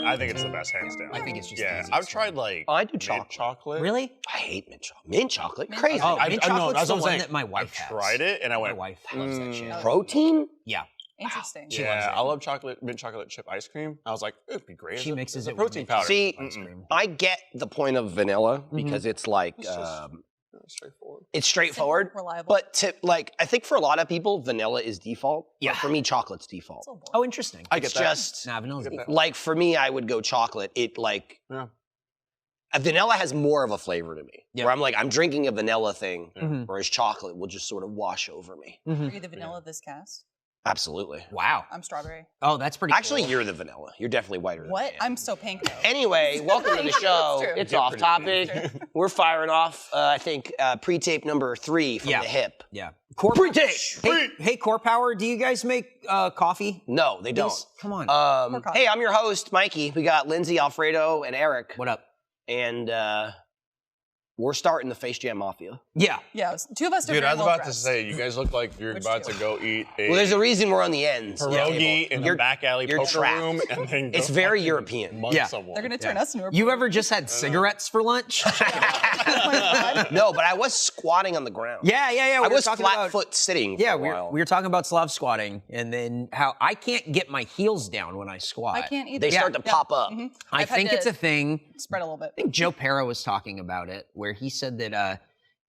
I think it's the best, hands down. I think it's just the easiest I've tried like I do mint chocolate. Really? I hate mint chocolate. Mint chocolate? Crazy. Oh, mint chocolate's that's the what I'm one saying. that my wife I've has. tried it and I went, My wife loves that shit. Protein? Yeah. Interesting. She loves it. I love mint chocolate chip ice cream. I was like, it'd be great. She mixes as a it with protein mint powder. See, ice cream. I get the point of vanilla because it's like Straightforward. it's straightforward. Simple, reliable. But to like, I think for a lot of people, vanilla is default. Yeah. But for me, chocolate's default. So boring. Oh, interesting. I get It's that. just Nah, vanilla's default. like for me, I would go chocolate. It like vanilla has more of a flavor to me. Yeah. Where I'm like, I'm drinking a vanilla thing, Mhm. whereas chocolate will just sort of wash over me. Are you the vanilla of this cast? Absolutely. Wow. I'm strawberry. Oh, that's pretty Actually, cool. you're the vanilla. You're definitely whiter than What? I am. I'm so pink though. Anyway, welcome to the show. It's true. It's off topic. We're firing off, I think, pre-tape number 3 from Yeah. the hip. Yeah. Core Pre-tape! Hey, Core Power, do you guys make coffee? No, they don't. Come on. Pour coffee. Hey, I'm your host, Mikey. We got Lindsay, Alfredo, and Eric. What up? And we're starting the FaceJam Mafia. Yeah. Yeah, two of us are Dude, very I was well about to dressed. say, you guys look like you're Which about two? to go eat a Well, there's a reason we're on the ends. pierogi in the You're- back alley you're poker trapped. room, and then go It's very fucking European. mug Yeah. someone. They're gonna turn us into a You ever just had cigarettes for lunch? No, but I was squatting on the ground. Yeah. I we were was talking flat about- foot sitting for Yeah, a we while. were talking about Slav squatting, and then how I can't get my heels down when I squat. I can't either. They start to pop up. Mhm. I I've had think to it's a thing. spread a little bit. I think Joe Pera was talking about it, where he said that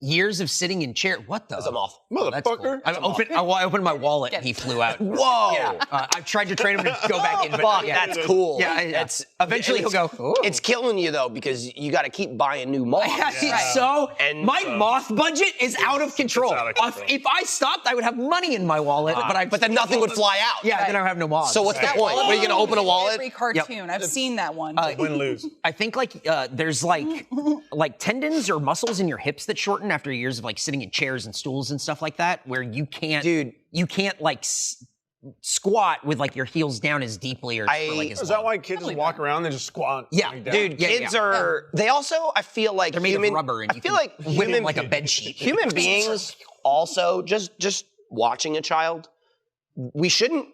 years of sitting in chair. What the? That's a moth. Oh, that's cool. Motherfucker. I opened my wallet and he flew out. Whoa! Yeah, I've tried to train him to go back in, but Fuck, yeah. that's cool. Yeah, That's eventually he'll go. "Ooh." It's killing you though because you got to keep buying new moths. It's so, And my moth budget is out of control. out of control. If I stopped, I would have money in my wallet, But then nothing would fly out. yeah, then I would have no moths. So what's the point? What, are you going to open a wallet? Every cartoon. I've seen that one. Win lose. I think like there's like tendons or muscles in your hips that shorten after years of like sitting in chairs and stools and stuff like that, where you can't, you can't like squat with like your heels down as deeply or for, like as Is that long. why kids just walk around and just squat? Yeah. like down? Dude, Yeah, kids yeah. are. They also, I feel like They're made human. of rubber, and I you feel can like whip human, them like a bed sheet. human beings also just watching a child. We shouldn't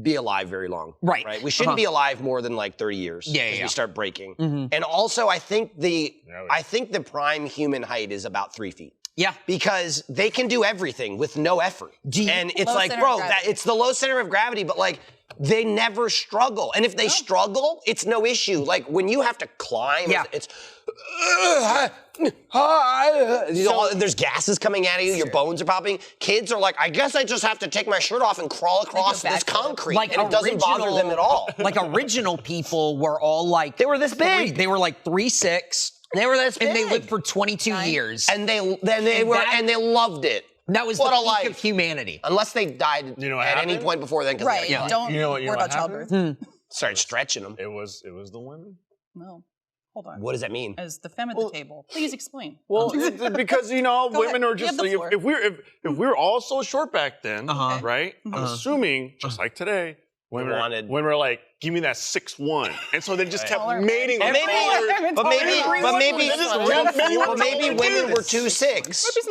be alive very long, Right. We shouldn't be alive more than like 30 years. Yeah, because yeah. we start breaking. Mhm. And also, I think the Yeah. prime human height is about 3 feet. Yeah. Because they can do everything with no effort. And it's Low like, center bro, of gravity. it's the low center of gravity, but like, they never struggle. And if they struggle, it's no issue. Like, when you have to climb, Yeah. it's... there's gases coming out of you, your bones are popping. Kids are like, I guess I just have to take my shirt off and crawl across this backflip. concrete. Like and it doesn't bother them at all. Like original people were all like They were this big. They were like 3'6", They were this big. and they lived for 22 years. And they loved it. That was What the a peak life. of humanity. Unless they died You know what at any happened? point before then. 'cause right. they got Don't You know what worry about happened? childbirth. started stretching them. It was the women. No. Hold on. What does that mean? As the femme at the table, please explain. Well, because women ahead. are You just have the like, floor. if we were all so short back then, Uh-huh. right? I'm assuming just like today, women were like, give me that 6'1", and so they just kept Taller. mating. But maybe women were 2'6".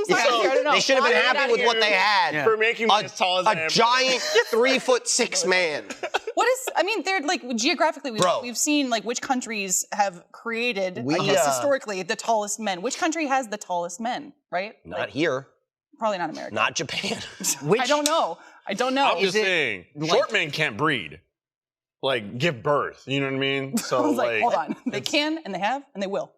They should have been happy with what they had. for making me as tall as I A am. giant 3'6" man. What is? I mean, they're like geographically. Bro. We've seen like which countries have created. We, I guess historically, the tallest men. Which country has the tallest men? Right? Not Like, here. Probably not America. Not Japan. I don't know. I don't know. I'm just saying, short men can't breed, like give birth. You know what I mean? So I was like, like, hold on. They can, and they have, and they will.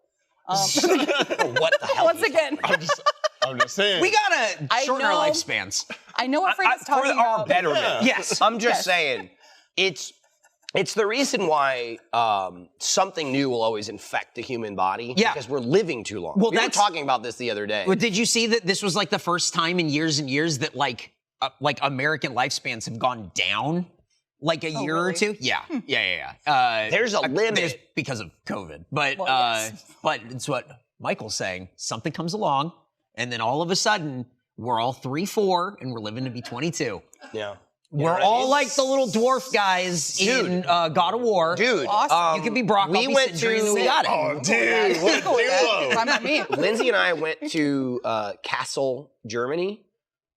What the hell? Once again, I'm just saying. We gotta I shorten our know- lifespans. I know what Freda's For talking our about. betterment. Yes. I'm just Yes. saying, it's the reason why something new will always infect the human body. Yeah. Because we're living too long. Well, we were that's- talking about this the other day. Well, did you see that this was like the first time in years and years that like American lifespans have gone down? Like a year or really? two? Yeah. Yeah. There's a limit. There's because of COVID. But Well, yes. but it's what Michael's saying. Something comes along, and then all of a sudden, we're all 3'4", and we're living to be 22. Yeah. We're all like the little dwarf guys in God of War. Dude, Awesome. You could be Brock. we went to- We got it. Oh, dude, what Cool with that. duo. Fine by me. Lindsay and I went to Kassel, Germany.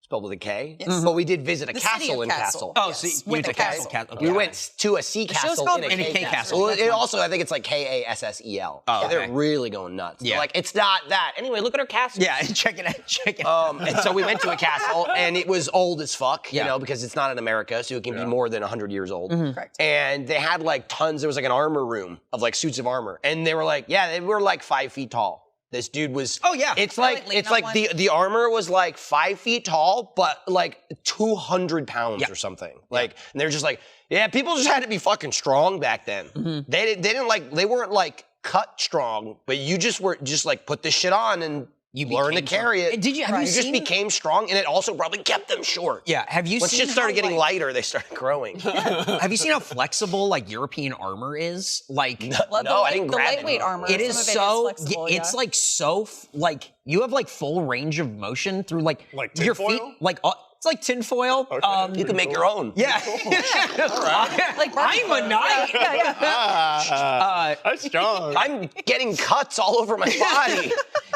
spelled with a K. Yes. But we did visit a The city castle of in Castle. Oh, Yes, so you with went the to Castle. castle. We went to a sea castle called in a the K K castle. castle. Well, it also, I think it's like Kassel. Oh, Yeah, they're okay. really going nuts. Yeah. They're like, it's not that. Anyway, look at our castle. Yeah, check it out. And so we went to a castle, and it was old as fuck, you Yeah. know, because it's not in America, so it can be more than 100 years old. Correct. And they had like tons. There was like an armor room of like suits of armor, and they were like, yeah, they were like 5 feet tall. This dude was. Oh, yeah. It's They're, like like, it's leaning like on the armor was like 5 feet tall, but like 200 pounds Yeah. or something. Like, and they're just like, yeah, people just had to be fucking strong back then. They didn't like, they weren't like cut strong, but you just were just like put this shit on and You learn to became carry strong. it. Did you- have you You just seen- became strong, and it also probably kept them short. Yeah, have you Once seen shit started how, getting like, lighter, they started growing. Have you seen how flexible like European armor is? Like No, I didn't The grab it. lightweight armor. it is some of so flexible, it's yeah. like so like you have like full range of motion through like your feet tinfoil? like it's like tinfoil. You can make your own. Yeah. Like I'm a knight. That's strong. I'm getting cuts all over my body.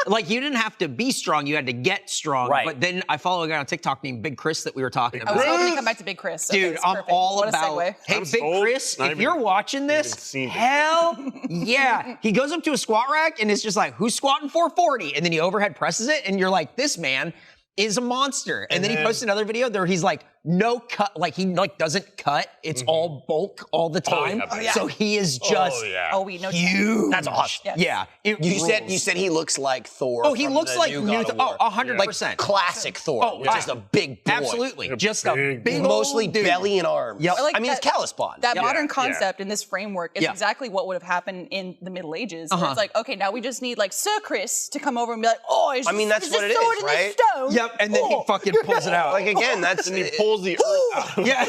Like you didn't have to be strong, you had to get strong. Right. But then I follow a guy on TikTok named Big Chris that we were talking I about. was hoping to come back to Big Chris. Okay, Dude, it's I'm perfect. all What about. A segue. Hey, I'm Big sold. Chris, Not if even- you're watching even this, seen it. hell yeah. He goes up to a squat rack and it's just like, who's squatting 440? And then he overhead presses it, and you're like, this man is a monster. And then he posts another video there he's like, no cut, like he like doesn't cut. It's all bulk all the time. yeah, baby. So he is just Oh, we know. huge. That's awesome. Yes. Yeah. it You rules. said he looks like Thor. Oh, he from looks the like new new. God of War. Oh, 100%. Like classic Thor. Oh, Just wow. a big boy. Absolutely. A Just a big big boy. Mostly old dude. belly and arms. Yep. Like I mean, it's that- callus bond. That modern yeah. concept in this framework is Yeah. exactly what would have happened in the Middle Ages. Where Uh-huh. it's like, okay, now we just need like Sir Chris to come over and be like, oh, is I mean, that's is what this it is, sword in this right? stone? Yep, and then he Oh. fucking pulls it out. Like again, that's And he pulls the earth out. yeah.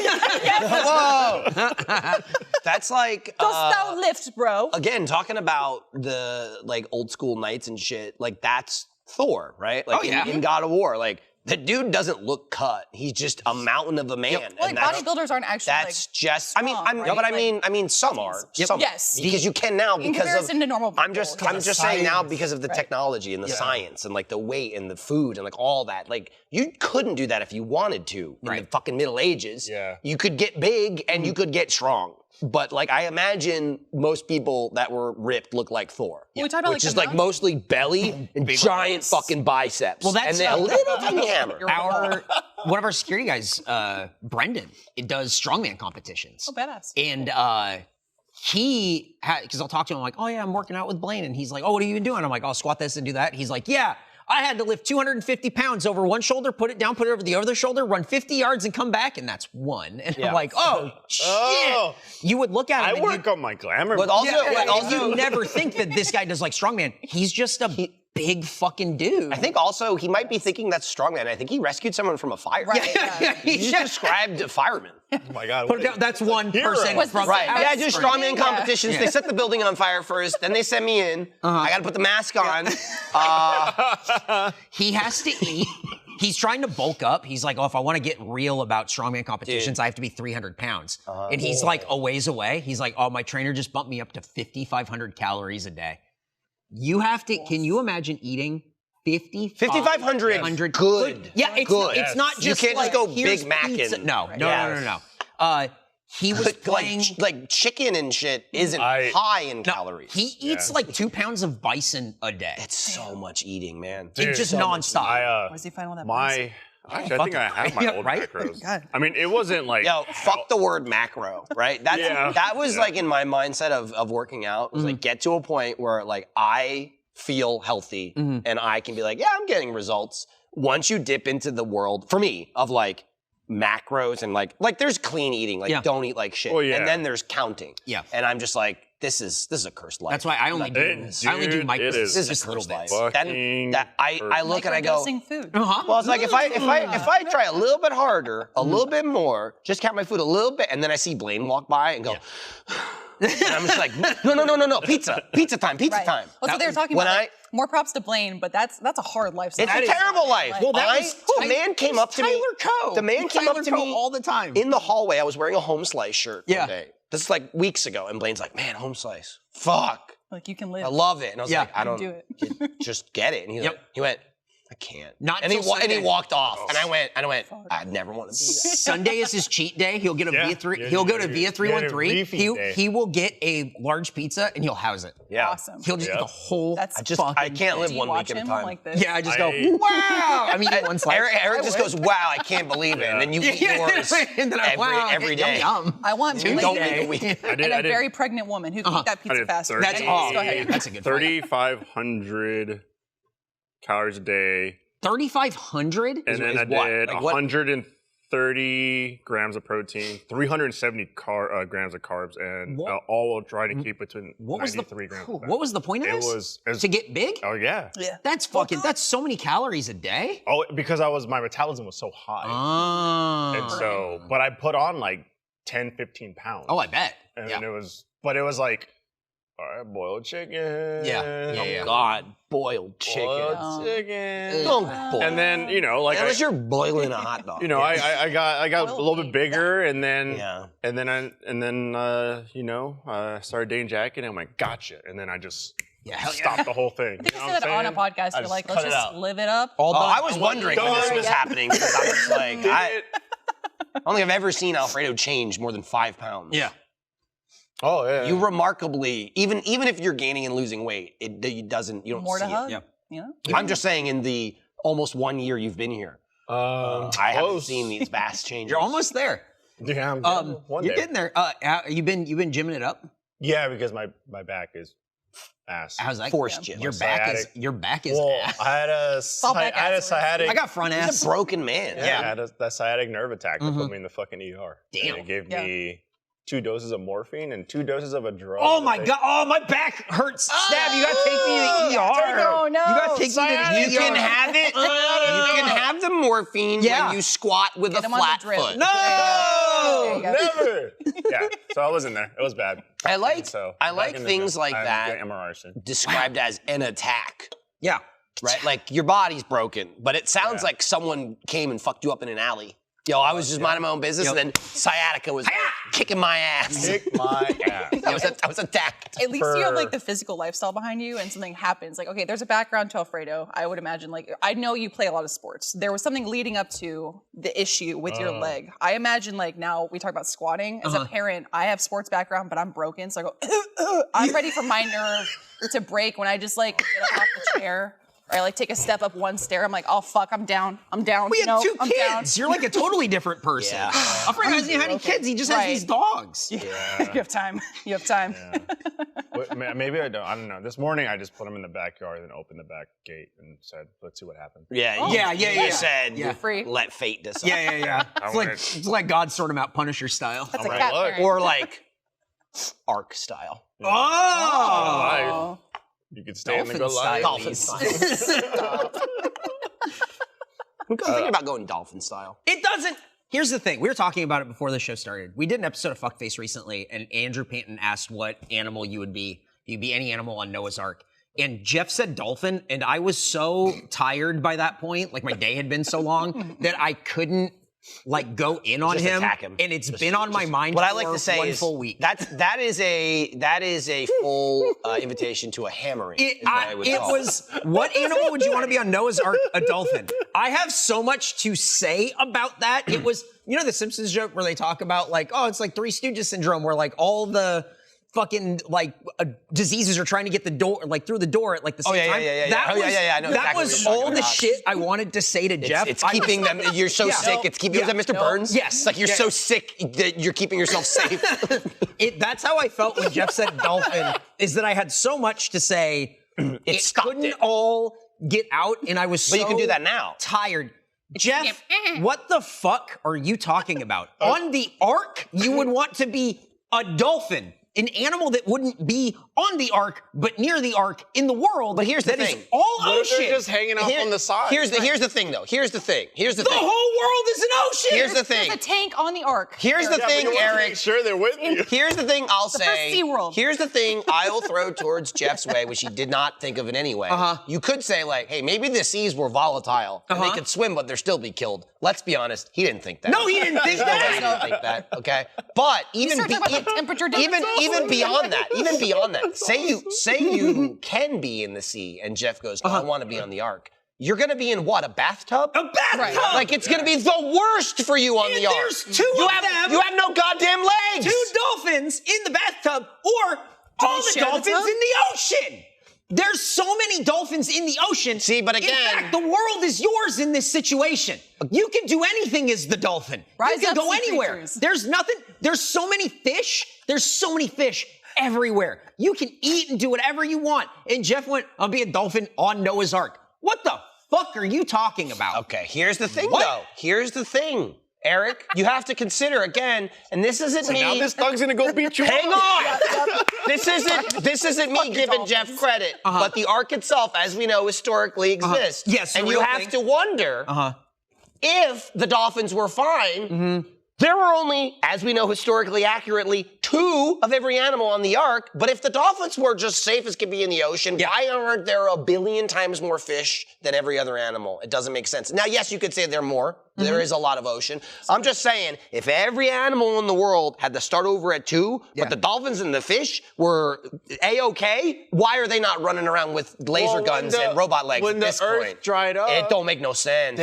whoa. That's like Dost thou lift, bro? again talking about the like old school knights and shit. Like that's Thor, right? Like Oh, yeah. in God of War, like the dude doesn't look cut. He's just a mountain of a man. Well, like and that's, bodybuilders aren't actually that's like just. I mean, strong, right? but Like, I mean, some are. Yep. Some Yes. because you can now in because comparison of. to normal people. I'm just saying now because of the Right. technology and the science and like the weight and the food and like all that. Like you couldn't do that if you wanted to in the Right. fucking Middle Ages. Yeah. You could get big and you could get strong. But like I imagine most people that were ripped look like Thor. Well, we talked about, which like, is the like mountain- mostly belly and giant fucking biceps. Well, that's- and then a little tiny hammer. One of our security guys, Brendan, it does strongman competitions. Oh, badass. And he had, because I'll talk to him, I'm like, oh yeah, I'm working out with Blaine. And he's like, oh, what are you doing? I'm like, I'll squat this and do that. He's like, yeah, I had to lift 250 pounds over one shoulder, put it down, put it over the other shoulder, run 50 yards and come back. And that's one. And Yeah. I'm like, oh, shit. Oh. You would look at him I and work on my glamour. But also, and also you never think that this guy does like strongman. He's just a big fucking dude. I think also he might be thinking that's strongman. I think he rescued someone from a fire. Right. Yeah. He just described a fireman. oh my God. Put it down. That's one Hero. person Was from this- Right. Yeah, I do That's strongman yeah. competitions. They set the building on fire first, then they send me in. I got to put the mask on. He has to eat. He's trying to bulk up. He's like, oh, if I want to get real about strongman competitions, I have to be 300 pounds. And he's like a ways away. He's like, oh, my trainer just bumped me up to 5,500 calories a day. You have to, can you imagine eating 5,500 good. Yeah, it's, good. it's not You just can't like, just go here's Big Mackin'. pizza. No, no, Yes. no. He was playing. Like chicken and shit isn't high in calories. He eats like 2 pounds of bison a day. It's so much eating, man. It's just nonstop. Where's he find all that? Actually, I think I have my Yeah, old right? macros. God. I mean, it wasn't like. Yo, fuck the word macro, right? That's Yeah. that was like in my mindset of working out. Was like get to a point where like I feel healthy and I can be like, yeah, I'm getting results. Once you dip into the world, for me, of like macros and like there's clean eating, like don't eat like shit. Oh, yeah. And then there's counting. Yeah. And I'm just like, this is a cursed life. That's why I only do It- I only do dude, micros. it is. This is just a little cursed bits. life. Fucking That I look and I go, Microdosing food. well, it's like if I try a little bit harder, a little bit more, just count my food a little bit, and then I see Blaine walk by and go, and I'm just like, no, pizza time. Right. Well, so they were talking when about like, more props to Blaine, but that's a hard lifestyle. It's a terrible life. Well, that was the man came up to me. Coe. The man came up to me all the time. in the hallway. I was wearing a home slice shirt Yeah. one day. This is like weeks ago, and Blaine's like, man, home slice, fuck, Like you can live. I love it. And I was like, I You don't do it. just get it. And Yep. he went, I can't. Not and he till Sunday. walked off, and I went. I never want to do that. Sunday is his cheat day. He'll get a Via 3. He'll go to Via 313. He will get a large pizza and he'll house it. Yeah. Awesome. He'll just eat the whole. I can't live Do you 1 watch week at a him time. like this? Yeah, I just go, wow. I mean, one slice. Eric just goes, wow, I can't believe it. And then you eat yours and then every day. Yum. I want You don't make a week. and a very pregnant woman who can eat that pizza faster. That's Anyways, go awesome. ahead. That's a good 3,500 calories a day. 3,500? And then I did 130 grams of protein, 370 grams of carbs, and all while trying to keep between 93 grams of fat. What was the point of It this? was to get big? Oh, yeah. Yeah. That's so many calories a day? Oh, because my metabolism was so high. Oh. And so, but I put on like 10, 15 pounds. Oh, I bet. And it was like, all right, boiled chicken. Yeah. Oh, God. Boiled chicken. Boiled chicken. Don't boil. And then, unless you're boiling a hot dog. I got a little bit bigger, and then I started dating Jackie, and I'm like, gotcha. And then I just stopped the whole thing. I think you said that on a podcast. You're like, let's just live it up. I was wondering when this was happening because I was like, I don't think I've ever seen Alfredo change more than 5 pounds. Yeah. Oh, yeah. You remarkably, even if you're gaining and losing weight, you don't More see to hug. it. Yeah. I'm just saying in the almost 1 year you've been here, I haven't seen these vast changes. You're almost there. Yeah, I'm You're getting there. You've been gymming it up? Yeah, because my back is ass. How's that? Forced gym. Your back is ass. I had a sciatic. I got front ass. He's a broken man. Yeah, I had a sciatic nerve attack that put me in the fucking ER. Damn. And it gave me 2 doses of morphine and 2 doses of a drug. Oh my God! Oh, my back hurts. Stab! You gotta take me to the ER. Oh no! You gotta take me to the ER. You can have it. You can have the morphine when you squat with a flat foot. No! Never. Yeah. So I was in there. It was bad. I like in the things gym. like I that get MRI soon. described as an attack. Yeah. Right? Like your body's broken, but it sounds like someone came and fucked you up in an alley. Yo, I was just minding my own business, and then sciatica was kicking my ass. Kick my ass. I was attacked. At least you have like the physical lifestyle behind you, and something happens. Like, okay, there's a background to Alfredo. I would imagine, like, I know you play a lot of sports. There was something leading up to the issue with your leg. I imagine, like, now we talk about squatting. As a parent, I have sports background, but I'm broken, so I go. I'm ready for my nerve to break when I just like get up off the chair. Or I like take a step up one stair. I'm like, oh fuck, I'm down. We have 2 kids. You're like a totally different person. Yeah. Alfredo hasn't had any kids. He just has these dogs. You have time. You have time. Yeah. Maybe I don't. I don't know. This morning I just put him in the backyard and opened the back gate and said, "Let's see what happens." You said, You're free. let fate decide. Yeah. It's like God sort him out, Punisher style. That's a cat parent. Or like Ark style. Oh! You could stay in the good life. Dolphin style. I'm thinking about going dolphin style. It doesn't. Here's the thing. We were talking about it before the show started. We did an episode of Fuckface recently, and Andrew Panton asked what animal you would be. You'd be any animal on Noah's Ark. And Geoff said dolphin, and I was so tired by that point, like my day had been so long, that I couldn't like go in on Just him. attack him. And it's been on my mind What for I like to say one is full week. that is a full invitation to a hammering. is what I would call was, what animal would you want to be on Noah's Ark? A dolphin. I have so much to say about that. It was, you know the Simpsons joke where they talk about like, oh, it's like Three Stooges syndrome where like all the fucking like diseases are trying to get the door like through the door at like the same time. I know that exactly was what you're all talking the about. shit I wanted to say to Geoff. It's keeping them. You're so sick. It's keeping. Was that Mr. Burns? Yes. It's like you're so sick that you're keeping yourself safe. That's how I felt when Geoff said dolphin. Is that I had so much to say. It couldn't all get out, and I was so But you can do that now. tired. Geoff, what the fuck are you talking about? On the Ark, you would want to be a dolphin. An animal that wouldn't be on the Ark, but near the Ark in the world. But here's the that is thing. all What if ocean. they're just hanging out on the side? Here's the thing, though. Here's the thing. the whole world is an ocean. Here's the thing. There's a tank on the Ark. Here's the Yeah, but thing, you want to Eric. make sure they're with you. Here's the thing I'll first say. SeaWorld. Here's the thing I'll throw towards Jeff's way, which he did not think of in any way. You could say, like, hey, maybe the seas were volatile and they could swim, but they'd still be killed. Let's be honest, he didn't think that. No, he didn't think He that. didn't think that, okay? But even start talking about the temperature difference. even beyond that, say you can be in the sea, and Geoff goes, I want to be on the Ark. you're gonna be in what, a bathtub? A bathtub! Right. Like it's gonna be the worst for you on the ark. There's two of them. You have no goddamn legs. 2 dolphins in the bathtub, or all the share the dolphins tub? in the ocean. There's so many dolphins in the ocean. See, but again- in fact, the world is yours in this situation. You can do anything as the dolphin. Rise you can up, go sea anywhere. creatures. There's nothing. There's so many fish. There's so many fish everywhere. You can eat and do whatever you want. And Geoff went, I'll be a dolphin on Noah's Ark. What the fuck are you talking about? Okay, here's the thing, What? though. Here's the thing, Eric. You have to consider again, and this isn't me. Now this thug's gonna go beat you Hang up. on. This isn't me giving Geoff credit, but the ark itself, as we know, historically exists. Yes, and a you real have thing. to wonder if the Dolphins were fine. There were only, as we know historically accurately, 2 of every animal on the ark. But if the dolphins were just safe as could be in the ocean, why aren't there a billion times more fish than every other animal? It doesn't make sense. Now, yes, you could say there are more. There is a lot of ocean. I'm just saying, if every animal in the world had to start over at 2, but the dolphins and the fish were A-okay, why are they not running around with laser guns and robot legs when at the this Earth point? dried up, It don't make no sense.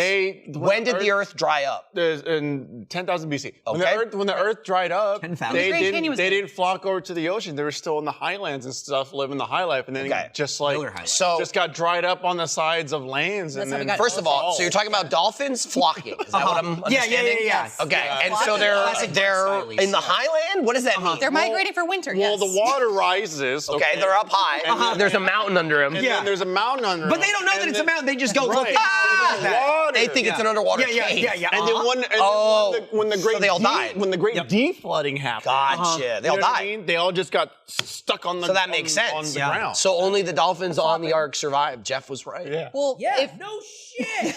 When did the Earth dry up? in 10,000 BC. Okay. When the Earth dried up, 10,000. they Grand Canyon was they big. didn't flock over to the ocean. They were still in the highlands and stuff, living the high life, and then just like Killer high life. So- just got dried up on the sides of lands. That's And how we then got First of all, so you're talking about dolphins flocking. Is that what I'm understanding? Yeah. Okay, and so Flocking. they're Classic in the style. highland? What does that mean? They're migrating for winter. well, yes. the water rises. Okay, they're up high. There's a mountain under them. And then there's a mountain under But them, they don't know that and it's a then- mountain. They just go look Right. at Water. They think it's an underwater cave. And then when the great so they all died. when the great deflooding happened, Gotcha. They all you know what I died. mean? They all just got stuck on the. So that makes sense. on the Yeah. ground. So only the dolphins on the ark survived. Jeff was right. yeah. well, if no shit.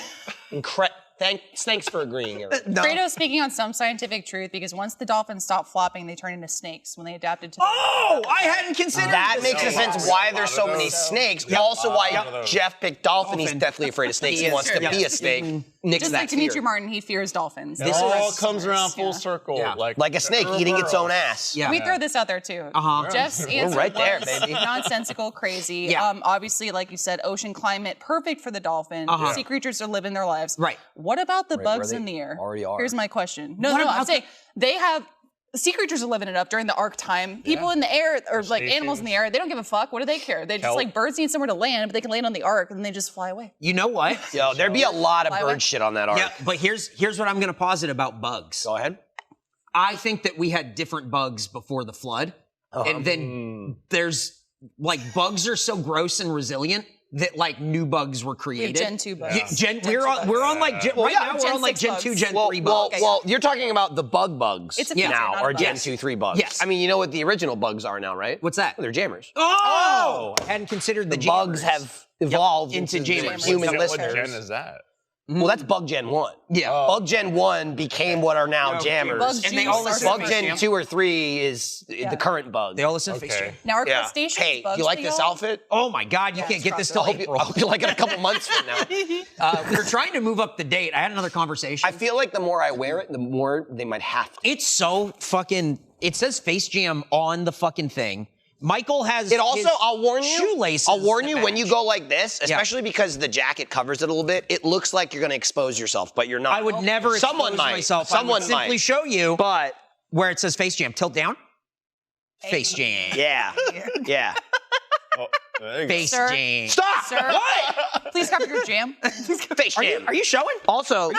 Thanks for agreeing, Eric. Fredo's speaking on some scientific truth because once the dolphins stopped flopping, they turned into snakes when they adapted to. Oh, I hadn't considered That this. makes a sense why there's so many snakes. Also why Jeff picked dolphin. He's definitely afraid of snakes. He wants to be a snake. Nix Just that like Dimitri fear. Martin, he fears dolphins. It all comes around full circle, Yeah. Like a snake eating its own ass. Yeah. We throw this out there too. Jeff's answer right there, was baby. nonsensical, crazy. Yeah. Obviously, like you said, ocean climate perfect for the dolphin. Sea creatures are living their lives. Right. What about the bugs they in the air? already are. Here's my question. No, What I'm about saying they have. Sea creatures are living it up during the arc time. People in the air, or like animals in the air, they don't give a fuck. What do they care? They just Kelp. like birds need somewhere to land, but they can land on the ark and they just fly away. You know what? Yo, there'd be a lot of Fly away. bird shit on that ark. Yeah, but here's what I'm going to posit about bugs. Go ahead. I think that we had different bugs before the flood, and then there's like bugs are so gross and resilient that like new bugs were We have created. Gen 2 bugs. We're on like Gen, right now we're Gen on like 6 Gen bugs. 2, Gen Well, 3 well, bugs. well, you're talking about the bugs It's a feature, now, not a or bug. Gen Yes. 2, 3 bugs. Yes. I mean, you know what the original bugs are now, right? What's that? They're jammers. Oh, I hadn't considered the Bugs jammers. have evolved into the jammers. human What listeners. gen is that? Well, that's Bug Gen 1. Yeah. Bug Gen 1 became what are now jammers. Bug And they all juice listen are Bug to Gen 2 or 3 is the current bug. They all listen to Okay. FaceJam. Now our yeah. crustaceans. Hey, bugs you like to this y'all? outfit? Oh my God, you can't get this till I April. hope you like it a couple months from now. We're trying to move up the date. I had another conversation. I feel like the more I wear it, the more they might have to. It's so fucking. It says FaceJam on the fucking thing. Michael has. It also, his I'll warn you. shoelaces. I'll warn that you when you match. go like this, especially because the jacket covers it a little bit. It looks like you're going to expose yourself, but you're not. I would never Someone expose might. myself. Someone I would simply might. show you But where it says FaceJam. Tilt down. FaceJam. yeah, yeah. Oh, there you go. FaceJam. Stop. Sir, please cover your jam. Face jam. Are you showing? Also,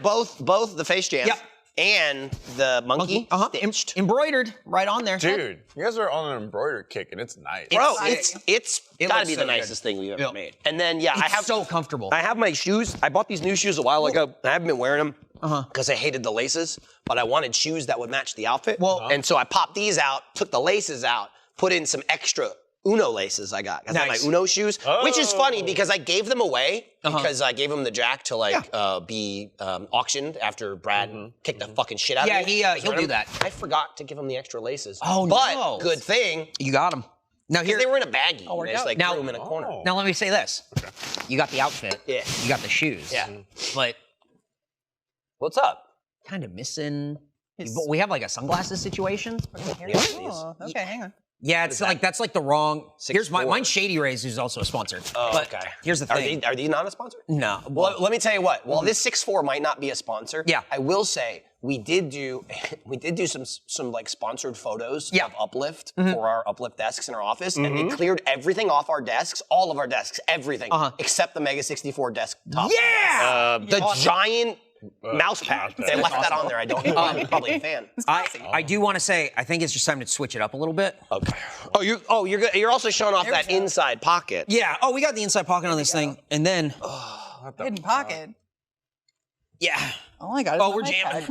both the face jam Yep. and the monkey stitched. Embroidered right on there. Dude, you guys are on an embroider kick, and it's nice. Bro, It's- it's it gotta looks be so the good. nicest thing we've ever Yep. made. And then I It's have so comfortable. I have my shoes. I bought these new shoes a while ago. I haven't been wearing them because I hated the laces, but I wanted shoes that would match the outfit. And so I popped these out, took the laces out, put in some extra Uno laces I got. I got my Nice. Uno shoes, which is funny because I gave them away Uh-huh. because I gave them to Jack to be auctioned after Brad kicked the fucking shit out Yeah, of me. he'll do that. I forgot to give him the extra laces. Oh, but no. good thing You got them. Now because here. they were in a baggie. we're and I just out. threw Now- them in a corner. Oh. Now let me say this. You got the outfit. Yeah. You got the shoes. Yeah. But What's up? kind of missing. We have like a sunglasses situation. Yeah, these. Oh, okay, hang on. Yeah, it's like that's like the wrong. Here's 6'4". mine's Shady Rays, who's also a sponsor. Oh, but okay. Here's the thing. Are these not a sponsor? No. Well, let me tell you what. While this 6'4" might not be a sponsor, Yeah. I will say we did do some like sponsored photos of Uplift for our Uplift desks in our office, and they cleared everything off our desks, all of our desks, everything, except the Mega 64 desktop. Yeah. The giant mouse pad. They left that on there. I don't know. I'm probably a fan. I do want to say, I think it's just time to switch it up a little bit. Okay. You're also showing off that inside pocket. Yeah. Oh, we got the inside pocket on this thing, and then Hidden pocket. yeah. Oh my god. Oh, we're jamming.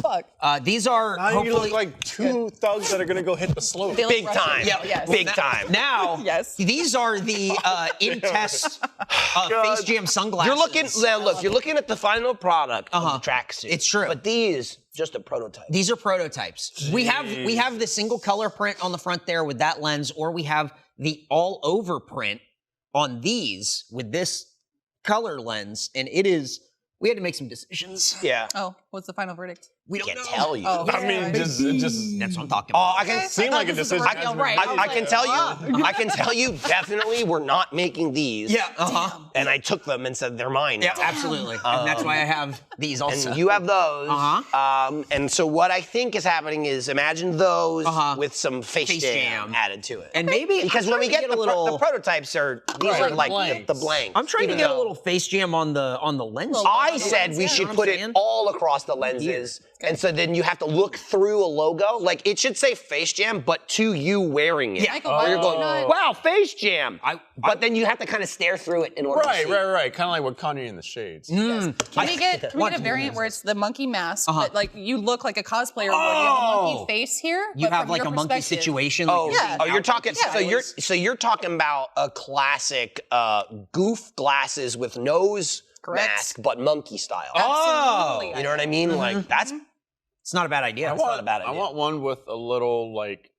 Fuck. These are Now you hopefully look like two thugs that are gonna go hit the slope. Big time. Yeah, yes. Big time. now. Yes. These are the in-test FaceJam sunglasses. You're looking at the final product of the tracksuit. It's true. But these, just a prototype. These are prototypes. We have the single color print on the front there with that lens, or we have the all over print on these with this color lens, and it is. We had to make some decisions. Yeah. Oh, what's the final verdict? We don't Can't know. tell you. Oh, I mean, just That's what I'm talking about. I can seem like a decision. I can tell you. I can tell you definitely we're not making these. Yeah. Uh-huh. And I took them and said they're mine. Yeah, absolutely. And that's why I have these also. And you have those. Uh-huh. And so what I think is happening is imagine those with some Face FaceJam Jam. added to it. And maybe because I'm when we trying get to the prototypes are these are like the blanks. I'm trying to get a little face jam on the lens. I said we should put it all across the lenses, and so then you have to look through a logo. Like it should say FaceJam, but to you wearing it. Yeah. Michael, why You're would going, you not? wow, FaceJam. But then you have to kind of stare through it in order to see. Right. Kind of like what Kanye in the Shades. Can we get a variant where it's the monkey mask, but like you look like a cosplayer where you have a monkey face here? you but have from like your a monkey perspective. situation. Oh, like Yeah. you're talking. Yeah. So you're talking about a classic goof glasses with nose Correct. mask, but monkey style. Absolutely. You know what I mean? Like that's It's not a bad idea. not a bad idea. I want one with a little like,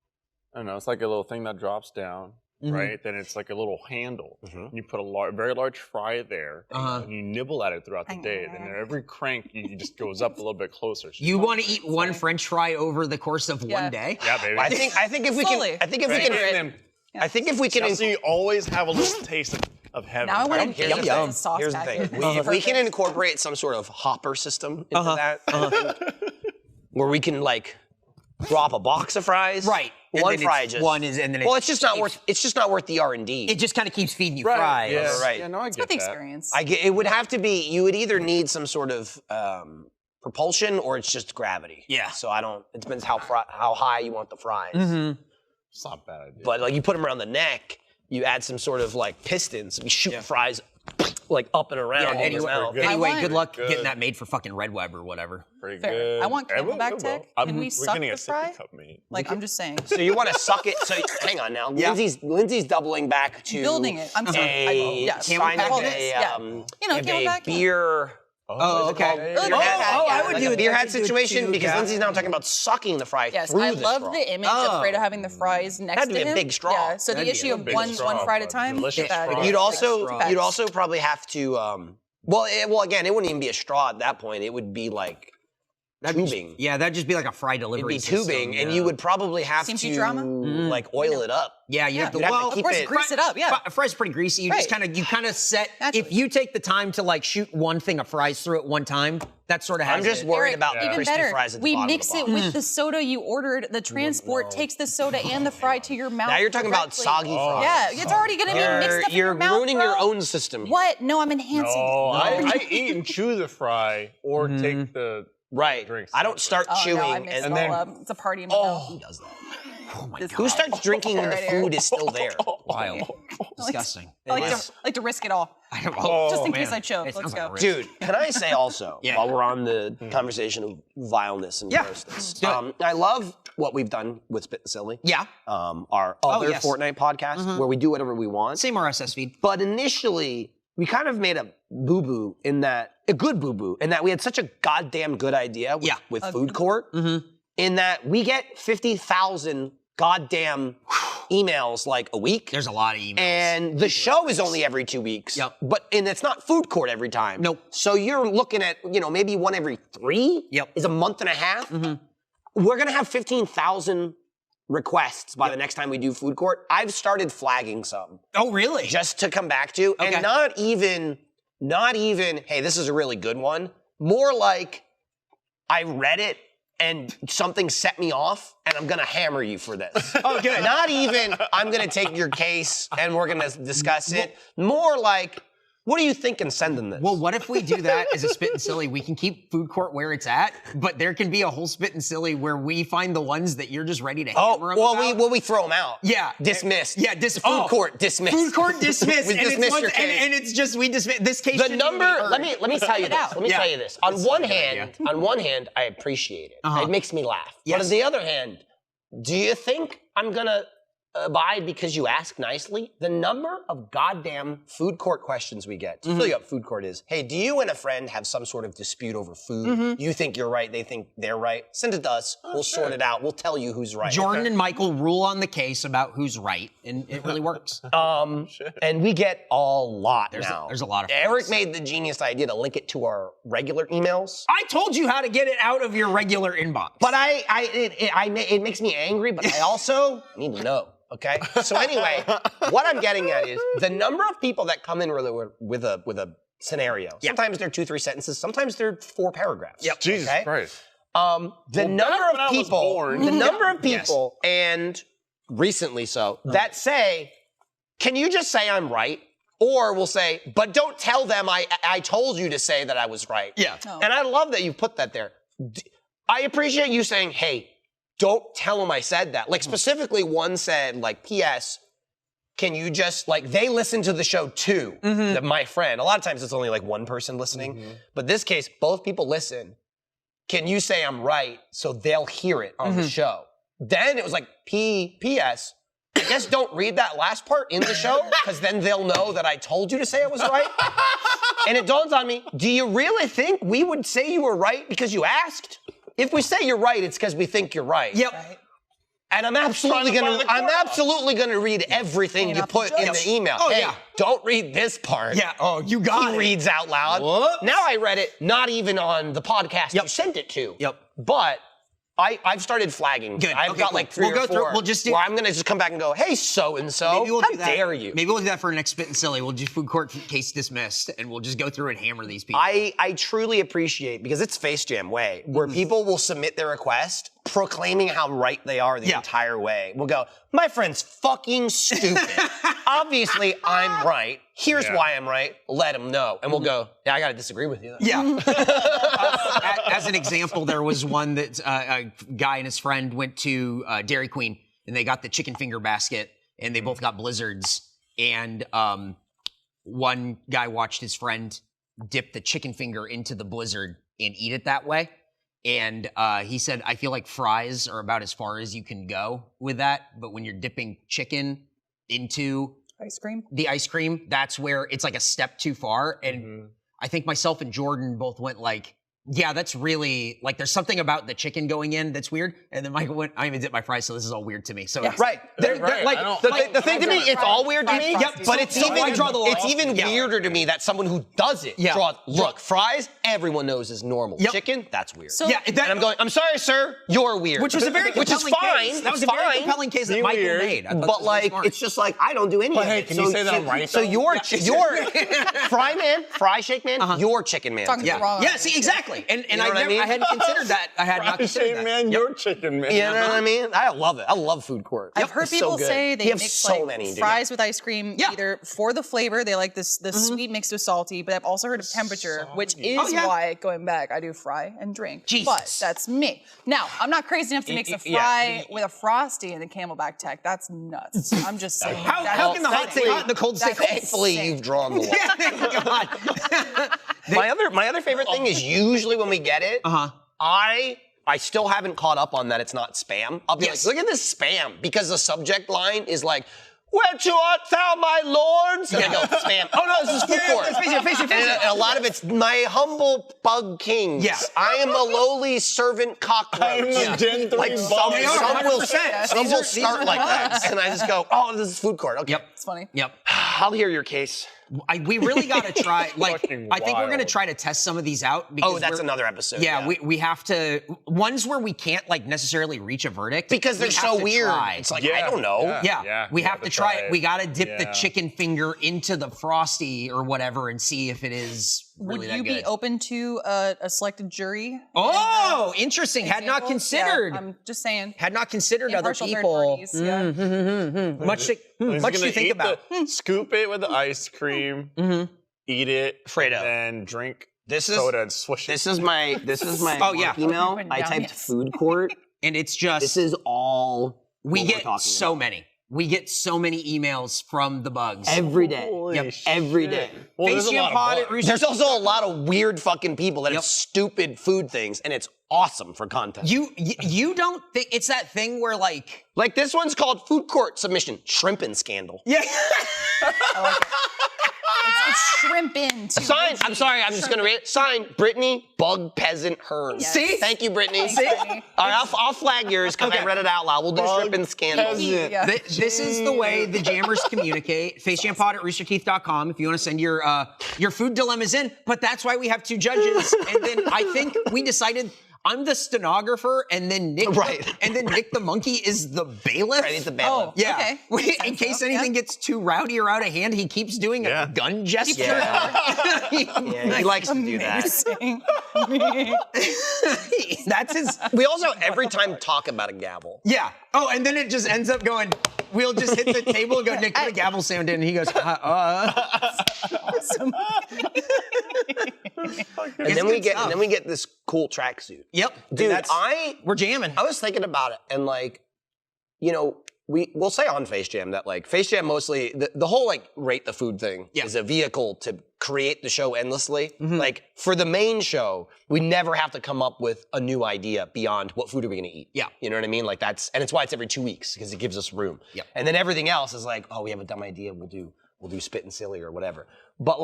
I don't know, it's like a little thing that drops down, right? Then it's like a little handle. And you put a very large fry there, and you nibble at it throughout the day. And then every crank, you just goes up a little bit closer. So You want to eat one French fry over the course of one day? yeah, baby. I think if we can. Slowly. I think if we can. I think if we can. So you always have a little taste of heaven. Now I want to Here's the get thing. the sauce Here's the packet. thing. If we can incorporate some sort of hopper system into that, where we can like drop a box of fries, Right. And One then fry it's just. one is, and then Well, it's just not worth. It's just not worth the R&D. It just kind of keeps feeding you fries. Yeah, Right. Yeah, no, I It's get with the that. experience. It would have to be. You would either need some sort of propulsion, or it's just gravity. Yeah. So I don't. It depends how high you want the fries. It's not a bad idea. But like you put them around the neck, you add some sort of like pistons, and you shoot the fries like up and around in your mouth. good. Anyway, want- good luck Good. getting that made for fucking Red Web or whatever. Pretty Fair. good. I want And camelback will. tech. Can we We're suck getting the a sippy fry? cup made. Like I'm just saying. So you want to suck it? So hang on now. Lindsay's doubling back to Building it. I'm sorry. a kind of Call a, this, yeah. You know, of camelback, yeah. a beer. Oh, okay. Beer hat, I would like do a it. beer I hat could do it situation too, because yeah. Lindsay's now talking about sucking the fry Yes, through I the love straw. the image of Fredo having the fries next That'd to be a him. big straw. Yeah, so That'd the be issue a of big one straw, fry at a but time. delicious that- straw. You'd also Facts. you'd also probably have to well again it wouldn't even be a straw at that point. It would be like tubing. Yeah, that'd just be like a fry It'd delivery be system, tubing, and yeah. you would probably have CMC to drama? like oil it up. Yeah, you have to. You'd have to Well, keep of course, it- grease it up. Yeah. Fries pretty greasy. You just Right. kind of set. Naturally. If you take the time to like shoot one thing of fries through at one time, that sort of has I'm just it. worried Eric, about even crispy better. fries at the We bottom mix of the it box. with the soda you ordered. The transport takes the soda and the fry to your mouth. Now you're talking about directly. soggy fries. Yeah, it's already gonna be mixed up in You're your mouth. ruining bro. your own system. What? No, I'm enhancing. Oh, it. I eat and chew the fry or take the Right. drinks. I don't start Oh, chewing no, I mixed and it all then up. It's a party in my mouth. Who does that? Oh my This- god. who starts drinking when the Right here. food is still there? Wild. Disgusting. I like to risk it all. I don't know. Just in man. case I choke. It Let's sounds like go. a risk. Dude, can I say also, Yeah. while we're on the conversation of vileness and Yeah. grossness, Do it. I love what we've done with Spit and Silly. Yeah. Our other yes. Fortnite podcast where we do whatever we want. Same RSS feed. But initially, we kind of made a boo-boo in that, a good boo-boo, in that we had such a goddamn good idea with food court, in that we get 50,000 goddamn emails like a week. There's a lot of emails. And the show is only every 2 weeks. Yep. And it's not food court every time. Nope. So you're looking at, maybe one every 3. Yep. Is a month and a half. We're gonna have 15,000 requests by the next time we do food court, I've started flagging some. Oh, really? Just to come back to. Okay. And not even, hey, this is a really good one. More like, I read it and something set me off and I'm gonna hammer you for this. Oh, good. Not even, I'm gonna take your case and we're gonna discuss it. More like, what do you think in sending this? Well, what if we do that as a Spit and Silly? We can keep food court where it's at, but there can be a whole Spit and Silly where we find the ones that you're just ready to hammer them about. we throw them out. Yeah. Dismissed. Yeah, food court dismissed. Food court dismissed. We dismissed your case. And it's just, we dismiss this case. The number, let me tell you this. Let me tell you this. On one hand, I appreciate it. It makes me laugh. Yes. But on the other hand, do you think I'm gonna abide because you ask nicely? The number of goddamn food court questions we get. To fill you up, food court is, hey, do you and a friend have some sort of dispute over food? You think you're right, they think they're right. Send it to us. We'll sort it out. We'll tell you who's right. Jordan and Michael rule on the case about who's right, and it really works. And we get a lot now. There's a lot of Eric made the genius idea to link it to our regular emails. I told you how to get it out of your regular inbox. But it makes me angry, but I also need to know. Okay. So anyway, what I'm getting at is the number of people that come in with a scenario. Yep. Sometimes they're 2-3 sentences. Sometimes they're 4 paragraphs. Yep. Jesus Christ. The number of people, and recently that say, can you just say I'm right? Or we'll say, but don't tell them I told you to say that I was right. Yeah. Oh. And I love that you put that there. I appreciate you saying, hey, don't tell them I said that. Like specifically one said, like, P.S., can you just, like, they listen to the show too, my friend. A lot of times it's only like one person listening. But this case, both people listen. Can you say I'm right so they'll hear it on the show? Then it was like, P.S., I guess don't read that last part in the show because then they'll know that I told you to say I was right. And it dawns on me, do you really think we would say you were right because you asked? If we say you're right, it's because we think you're right. Yep. Right. And I'm absolutely gonna read everything you put in the email. Oh, hey, yeah. don't read this part. Yeah. Oh, you got it. He reads out loud. Whoops. Now I read it, not even on the podcast you sent it to. Yep. But I've started flagging. Good. I've got like 3 We'll go or 4. through. We'll just do. Where I'm gonna just come back and go, hey, so and so. Maybe we'll How do that. dare you? Maybe we'll do that for our next Spit and Silly. We'll just food court case dismissed, and we'll just go through and hammer these people. I truly appreciate, because it's FaceJam way, where people will submit their request proclaiming how right they are the entire way. We'll go, my friend's fucking stupid. Obviously, I'm right. Here's why I'm right. Let him know. And we'll go, yeah, I gotta disagree with you. Yeah. As an example, there was one that a guy and his friend went to Dairy Queen, and they got the chicken finger basket, and they both got blizzards. And one guy watched his friend dip the chicken finger into the blizzard and eat it that way. And he said, I feel like fries are about as far as you can go with that. But when you're dipping chicken into the ice cream, that's where it's like a step too far. And I think myself and Jordan both went like, yeah, that's really, like, there's something about the chicken going in that's weird. And then Michael went, I even dip my fries, so this is all weird to me. So right. The thing to me, it's all weird to me, but it's even weirder to me that someone who does it draws, look, fries, everyone knows is normal. Chicken, that's weird. So, and I'm going, I'm sorry, sir, you're weird. Which was a very compelling case. That was a very compelling case that Michael made. But like, it's just like, I don't do any of it. Hey, can you say that I'm right? So you're fry shake man, you're chicken man. Yeah, see, exactly. And I hadn't considered that. I had not considered that. Man, you're chicken man. You know what I mean? I love it. I love food court. I've heard people say they mix like fries with ice cream either for the flavor, they like this sweet mixed with salty, but I've also heard of temperature, which is why, going back, I do fry and drink. Jesus. But that's me. Now, I'm not crazy enough to mix a fry with a Frosty and a Camelback Tech. That's nuts. I'm just saying. How can the hot stay hot and the cold stay cold? Thankfully, you've drawn the line. Thank God. My other favorite thing is usually when we get it, I still haven't caught up on that it's not spam. I'll be like, look at this spam, because the subject line is like, where to art thou, my lords? And I go, spam. Oh no, this is food court. Face it. And a lot of it's my humble bug kings. Yeah. I am a lowly servant cockroach. I'm a Gen 3 like bug. some will start like that. And I just go, oh, this is food court. Okay. Yep. It's funny. Yep. I'll hear your case. we really got to try. Like, Fucking I think we're wild. going to try to test some of these out. Because that's another episode. Yeah, we have to. Ones where we can't like necessarily reach a verdict because they're we have so to weird. try. It's like I don't know. Yeah, we have to try it. We got to dip the chicken finger into the Frosty or whatever and see if it is really Would that you good. be open to a selected jury? Oh, interesting. Had not considered. Yeah, I'm just saying. Had not considered other Impartial third people. parties, yeah. Much to think about. Scoop it with the ice cream, eat it, Fredo. and drink This is soda and swish it. this is my Oh, yeah. email. Written I down, typed yes. food court. And it's just This is all we what we're get talking so about. many. We get so many emails from the bugs. every day. Holy Every day. Well, there's a FaceJam lot of Pod bugs. at Rooster There's also a lot of weird fucking people that have stupid food things, and it's awesome for content. You don't think it's that thing where like This one's called Food Court Submission, Shrimpin' Scandal. yeah I like it. It's shrimp in too. Signed, I'm sorry, I'm just going to read it. Signed, Brittany Bug Peasant Hearn. Yes. See? Thank you, Brittany. Thanks, Brittany. All right, I'll flag yours because I read it out loud. We'll do Shrimpin' Scandal. Yeah. This is the way the jammers communicate. FaceJamPod at roosterteeth.com if you want to send your food dilemmas in. But that's why we have two judges. And then I think we decided I'm the stenographer, and then Nick, and then Nick the monkey is the bailiff. Right, he's the bailiff. Oh, Yeah. okay. In Makes sense, case though. anything gets too rowdy or out of hand, he keeps doing a gun gesture. Yeah, he likes to do that. Amazing. That's his. We also every time talk about a gavel. Yeah. Oh, and then it just ends up going. We'll just hit the table and go, Nick, put a gavel sound in, and he goes, Awesome. And then we get this cool tracksuit. Yep. Dude, we're jamming. I was thinking about it, and we'll say on FaceJam that FaceJam mostly the whole rate the food thing is a vehicle to create the show endlessly. For the main show, we never have to come up with a new idea beyond what food are we gonna eat. Yeah. You know what I mean? And it's why it's every 2 weeks because it gives us room. Yep. And then everything else is oh, we have a dumb idea, we'll do spit and silly or whatever. But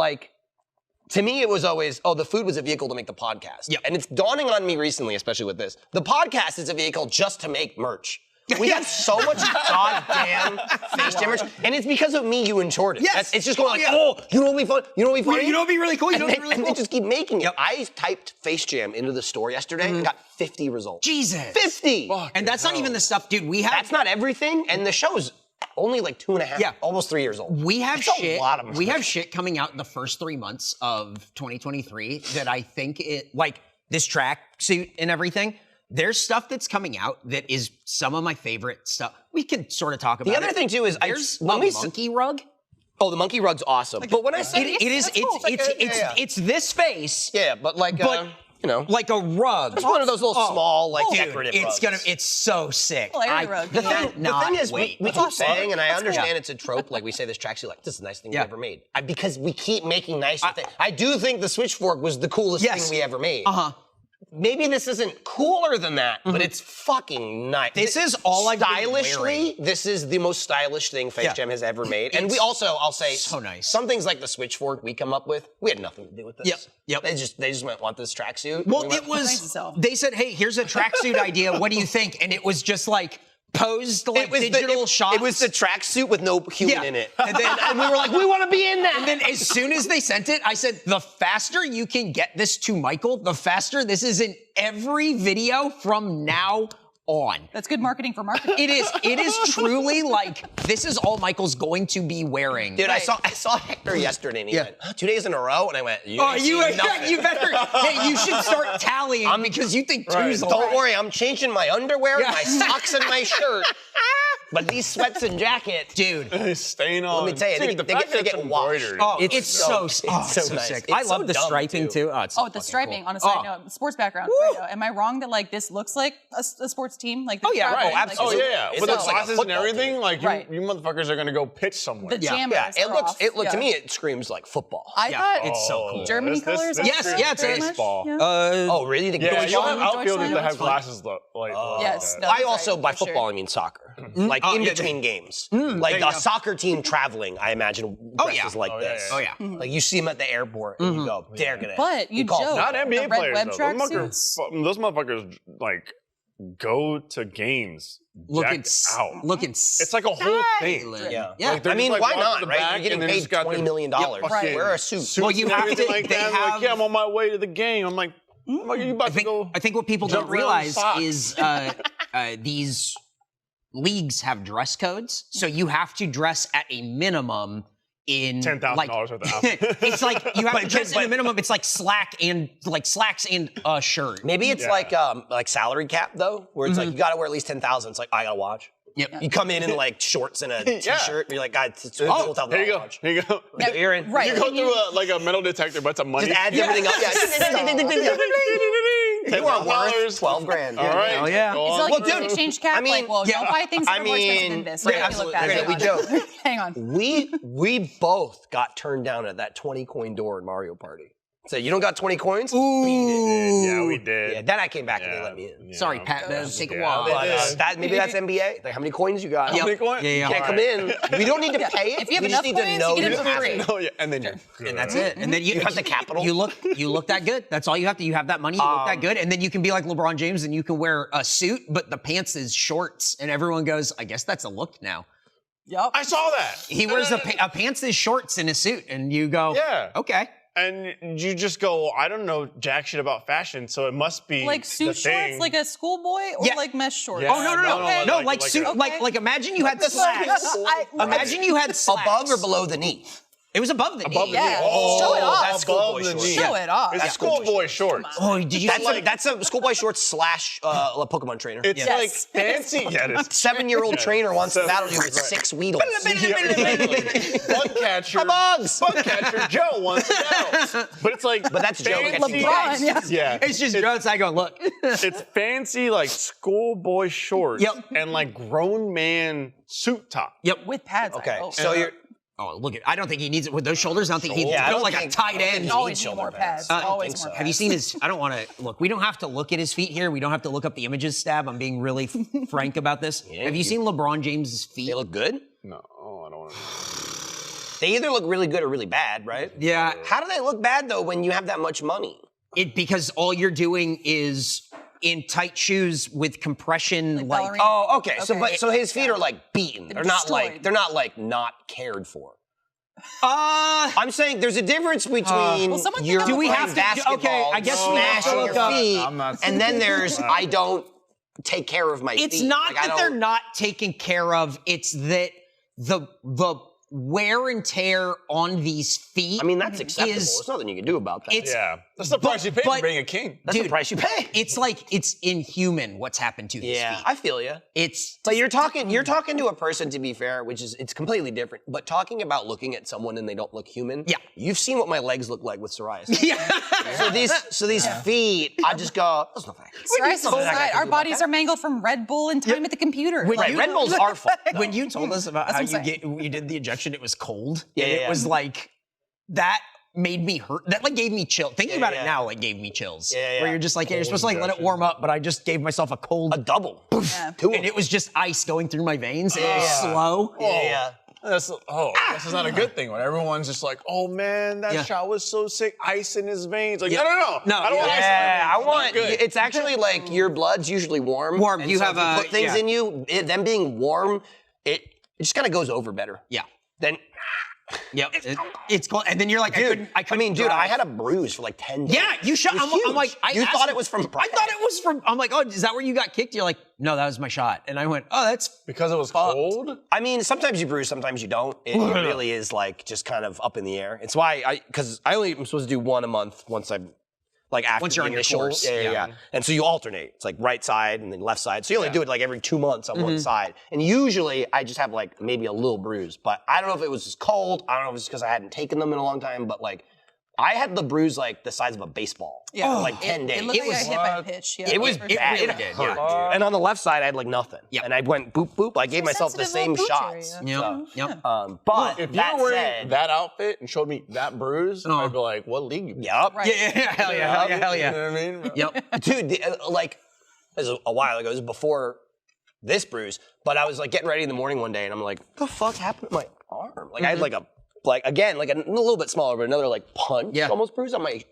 to me, it was always, the food was a vehicle to make the podcast. Yep. And it's dawning on me recently, especially with this. The podcast is a vehicle just to make merch. We have so much goddamn FaceJam merch. And it's because of me you ensured it. Yes. It's just going you know what would be fun? You know what would be funny? You know what'd be really cool? And they just keep making it. I typed FaceJam into the store yesterday and got 50 results. Jesus. 50! And that's not even the stuff, dude. We have. That's not everything. And the show's only 2.5, almost 3 years old. We have That's shit. a lot of We have shit coming out in the first 3 months of 2023 that I think this track suit and everything. There's stuff that's coming out that is some of my favorite stuff. We can sort of talk about The other thing too is there's a monkey rug. Oh, the monkey rug's awesome. But when I say It's this face. yeah, but But like a rug. it's one of those little small Dude, decorative rugs. it's so sick. Larry rug. The thing is, we keep saying, and I That's understand cool. it's a trope, we say this tracksuit, this is the nicest thing we Yeah. ever made. Because we keep making nicer things. I do think the switchfork was the coolest thing we ever made. Maybe this isn't cooler than that, but it's fucking nice. This is all I've been stylishly. wearing. This is the most stylish thing FaceJam has ever made, and we also, I'll say, so nice. Some things like the switchfork we come up with, we had nothing to do with this. Yep. They just went, want this tracksuit. Well, We went, it was. Nice itself. They said, "Hey, here's a tracksuit idea. What do you think?" And it was just posed digital shots. It was the tracksuit with no human in it. And then And we were like, we want to be in that. And then as soon as they sent it, I said, the faster you can get this to Michael, the faster this is in every video from now on. That's good marketing for marketing. It is truly this is all Michael's going to be wearing. Dude, Right. I saw Hector yesterday, and he went, 2 days in a row, and I went, you better. Hey, you should start tallying because you think two's a lot. Don't worry, I'm changing my underwear, my socks, and my shirt. But these sweats and jackets, Dude. It's staying on. let me tell you, Dude, they get washed. embroidered. Oh, it's so so nice. sick. It's I so love the dumb, striping too. Oh, it's so Oh, the fucking striping. cool. On a side note, sports background. Fredo, am I wrong that this looks like a sports team? Oh, yeah, striping, right. absolutely. Oh yeah, It with the looks like a glasses and football everything, team. Right. you motherfuckers are gonna go pitch somewhere. The jammers. Yeah, it are looks. off. It looked to Yeah. me. It screams like football. I thought it's so cool. Germany colors. This Yes, screams yeah, it's a baseball. Yeah. Oh, really? The Yeah, Deutschland? you'll have Deutschland? outfielders that have That's fun. glasses like Yes, that. no. I also, right, by for sure. football, I mean soccer. in Between games. Like a soccer team traveling, I imagine dresses like this. Oh yeah. Like you see them at the airport and you go, they're gonna. But you call joke. Not NBA the red players web though. tracksuits. Those motherfuckers like go to games jacked out. It's like a whole thing. Yeah. Like, I mean, like why not, right? You're getting paid $20 million. Right. Wear a suit. Well, you have to. Like They that. have. Like, yeah, I'm on my way to the game. I'm like, you about to go? I think what people jump don't realize around is these leagues have dress codes, so you have to dress at a minimum in $10,000 worth of outfit. It's like you have to dress in a minimum. It's like slacks and a shirt. Maybe it's like salary cap though, where it's like you got to wear at least 10,000. It's like I gotta watch. Yep. You come in like shorts and a t-shirt, and you're like, God, it's $12,000. Here you go. watch. Here you go. You're in. Right. You go through a metal detector, but it's a money. Just adds everything up. Yeah. You are worth 12 grand. All right. Hell yeah. Go It's on. like Well, you dude, exchange cap. I mean, like, well, don't buy things that are more expensive than this. yeah, Make me look bad. absolutely. Hang We on. joke. Hang on. We both got turned down at that 20 coin door in Mario Party. So you don't got 20 coins? Yeah, we did. Yeah, then I came back and they let me in. Yeah. Sorry, Pat. Take a Yeah, while. But maybe that's NBA. Like, how many coins you got? How many coins? Yeah. You can't come in. We don't need to pay it. If you have we just enough need coins, to know you get you it for have free. it. Oh yeah, and then you're good. And that's it. And then you have the capital. You look that good. That's all you have to. You have that money. You look that good, and then you can be like LeBron James, and you can wear a suit, but the pants is shorts, and everyone goes, "I guess that's a look now." Yep. I saw that. He wears a pants is shorts and a suit, and you go, Yeah. okay." And you just go, I don't know jack shit about fashion, so it must be Like suit the shorts, thing. like a schoolboy, or Yeah. like mesh shorts? Yeah. Oh no, No, like like suit, a- like imagine you had slacks. Imagine you had slacks. Above or below the knee? It was above the knee. Above the Yeah. knee. Oh, Show it off. That's above schoolboy the shorts. knee. Show it off. It's schoolboy shorts. Oh, did you see That's a schoolboy shorts slash a Pokemon trainer. It's Yes. like fancy. Yeah, it is. 7-year-old trainer wants to battle you with 6 Weedles. Bug catcher. Bugs! Bug catcher Joe wants to battle. But it's like, But that's Joe fancy- catching LeBron, yeah. Yeah. It's just Joe outside going, look. It's fancy like schoolboy shorts. Yep. And like grown man suit top. Yep. With pads. Okay, I hope. so you're... Oh, look at. I don't think he needs it with those shoulders. I don't think he's Yeah, I built don't like a think- tight I don't end. think always need need more shoulder pads. pads. Always think more so. pads. Have you seen his? I don't want to look. We don't have to look at his feet here. We don't have to look up the images. Stab. I'm being really frank about this. Have you seen LeBron James's feet? They look good? No, I don't want to. They either look really good or really bad, right? Yeah. How do they look bad, though, when you have that much money? Because all you're doing is in tight shoes with compression, like ballerina. Oh, okay. Okay. So his feet are like beaten. They're not destroyed. not cared for. uh, I'm saying there's a difference between Well, someone think you're of- Do we playing have to- basketball, okay, I guess we have to smashing look your up- feet, I'm not and then there's I don't take care of my it's feet. not Like, I that they're don't- not taken care of. It's that the wear and tear on these feet. I mean, that's acceptable. is- There's nothing you can do about that. It's Yeah. That's the price you pay but- for being a king. That's the dude, price you pay. it's like it's inhuman what's happened to these Yeah, feet. I feel you. It's But you're talking to a person, to be fair, which is it's completely different. But talking about looking at someone and they don't look human. Yeah. You've seen what my legs look like with psoriasis. yeah. So these feet, I just go. There's nothing. Psoriasis aside, our bodies are mangled from Red Bull and time at the computer. Right, Red Bulls are fun. When you told us about how what I'm you did the injection, it was cold. Yeah, and yeah, it yeah. was like that made me hurt. That like gave me chill. Thinking about yeah. it now, like gave me chills. Yeah, yeah. Where you're just like, yeah, you're supposed to like let it injection. warm up, but I just gave myself a cold, A double. Yeah. Two of and them. it was just ice going through my veins. It was slow. Yeah. This is not a good thing when everyone's just like, oh man, that Yeah. shot was so sick, ice in his veins. Like, Yeah. no, No, I don't want ice in my Yeah, veins. I It's want. not good. It's actually like your blood's usually warm. Warm. and You so have if you a- put things yeah. in you. Them being warm, it just kind of goes over better. Yeah. Then, Yep. It's cold. And then you're like, dude. I couldn't dude, drive. I had a bruise for like 10 days. Yeah, you shot. It was I'm huge. like, you asked thought him- it was from. I thought it was from. I'm like, oh, is that where you got kicked? You're like, no, that was my shot. And I went, oh, that's because it was cold. I mean, sometimes you bruise, sometimes you don't. It really is like just kind of up in the air. It's why because I only am supposed to do one a month once I'm like after Once you're the on your initial- course, Yeah. yeah. And so you alternate. It's like right side and then left side. So you only do it like every 2 months on one side. And usually I just have like maybe a little bruise, but I don't know if it was just cold. I don't know if it's because I hadn't taken them in a long time, but like I had the bruise like the size of a baseball. Yeah. For like 10 days. It looked It like I was- hit by a pitch. Yeah, It was for bad. sure. really did, hurt, yeah. dude. And on the left side, I had like nothing. Yep. And I went boop boop. I gave myself the sensitive same little pooch shots. area. Yep. But If you that were wearing said, that outfit and showed me that bruise, I'd be like, what league you? yep, Right. Yeah, hell yeah, hell yeah. You know what I mean? Yep. dude. Like this was a while ago. It was before this bruise. But I was like getting ready in the morning one day, and I'm like, what the fuck happened to my arm? Like I had like a little bit smaller, but another like punch Yeah. almost bruise on my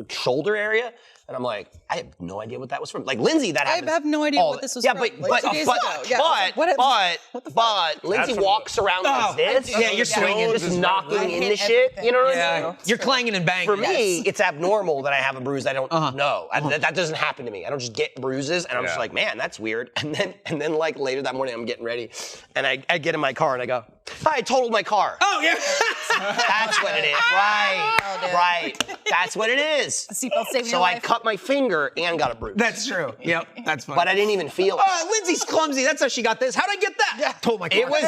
shoulder area. And I'm like, I have no idea what that was from. Like Lindsay, that I happens. have no idea what this was from. Like, 2 days ago. Yeah, I was like, but Lindsay walks around like this. Yeah, you're swinging. Just knocking into shit. You know what I mean? You're clanging and banging. For me, it's abnormal that I have a bruise I don't know. That doesn't happen to me. I don't just get bruises, and I'm just like, man, that's weird. And then like later that morning, I'm getting ready, and I get in my car and I go, I totaled my car. Oh yeah. That's what it is. Right. That's what it is. The seatbelt saved your So I life. cut my finger and got a bruise. That's true. Yep, that's fine. But I didn't even feel it. Oh, Lindsay's clumsy. That's how she got this. How'd I get that? Yeah. Told my car. It was.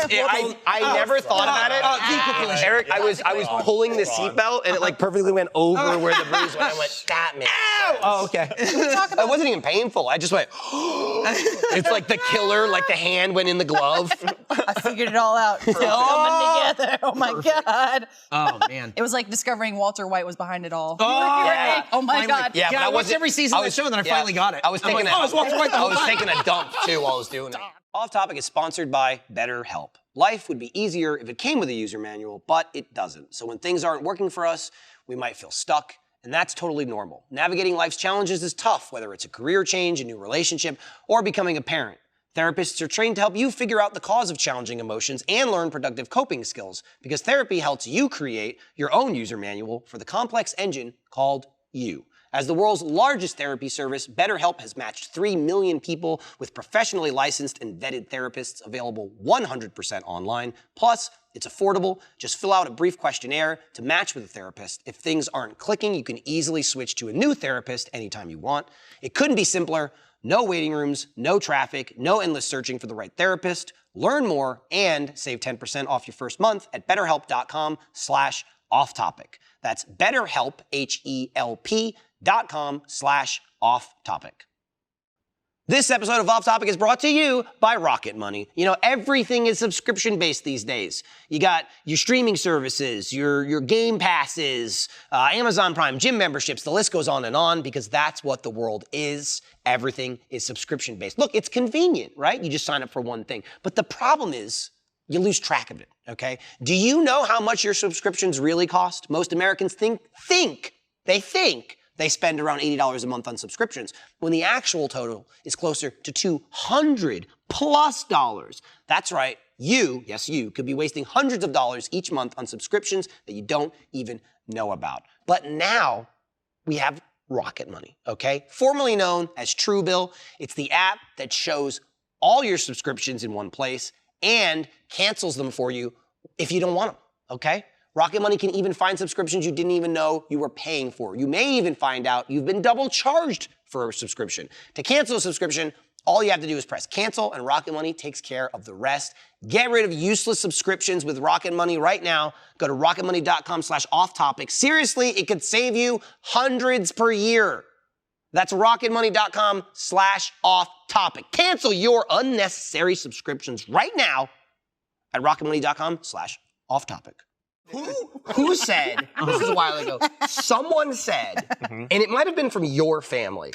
I never thought about it. vehicle collision. Eric, I was pulling the seatbelt and it like perfectly went over where the bruise went. I went, that makes sense. Oh, okay. It wasn't even painful. I just went. It's like the killer, like the hand went in the glove. I figured it all out. It's all coming together. Oh my God. Oh man. It was like discovering Walter White was behind it all. Oh, yeah. Oh my Finally. God. Yeah, but I watched wasn't- every season of the show, and then I finally got it. I was taking it's Walter White the whole time. taking a dump too while I was doing it. Off Topic is sponsored by BetterHelp. Life would be easier if it came with a user manual, but it doesn't. So when things aren't working for us, we might feel stuck, and that's totally normal. Navigating life's challenges is tough, whether it's a career change, a new relationship, or becoming a parent. Therapists are trained to help you figure out the cause of challenging emotions and learn productive coping skills, because therapy helps you create your own user manual for the complex engine called you. As the world's largest therapy service, BetterHelp has matched 3 million people with professionally licensed and vetted therapists, available 100% online. Plus, it's affordable. Just fill out a brief questionnaire to match with a therapist. If things aren't clicking, you can easily switch to a new therapist anytime you want. It couldn't be simpler. No waiting rooms, no traffic, no endless searching for the right therapist. Learn more and save 10% off your first month at betterhelp.com/offtopic. That's BetterHelp, HELP.com/offtopic. This episode of Off Topic is brought to you by Rocket Money. You know, everything is subscription-based these days. You got your streaming services, your game passes, Amazon Prime, gym memberships, the list goes on, because that's what the world is. Everything is subscription-based. Look, it's convenient, right? You just sign up for one thing. But the problem is, you lose track of it, okay? Do you know how much your subscriptions really cost? Most Americans think they spend around $80 a month on subscriptions, when the actual total is closer to $200+. That's right, you could be wasting hundreds of dollars each month on subscriptions that you don't even know about. But now, we have Rocket Money, okay? Formerly known as Truebill. It's the app that shows all your subscriptions in one place and cancels them for you if you don't want them, okay? Rocket Money can even find subscriptions you didn't even know you were paying for. You may even find out you've been double charged for a subscription. To cancel a subscription, all you have to do is press cancel, and Rocket Money takes care of the rest. Get rid of useless subscriptions with Rocket Money right now. Go to rocketmoney.com/offtopic. Seriously, it could save you hundreds per year. That's rocketmoney.com/offtopic. Cancel your unnecessary subscriptions right now at rocketmoney.com/offtopic. Who said, this is a while ago, someone said, and it might have been from your family,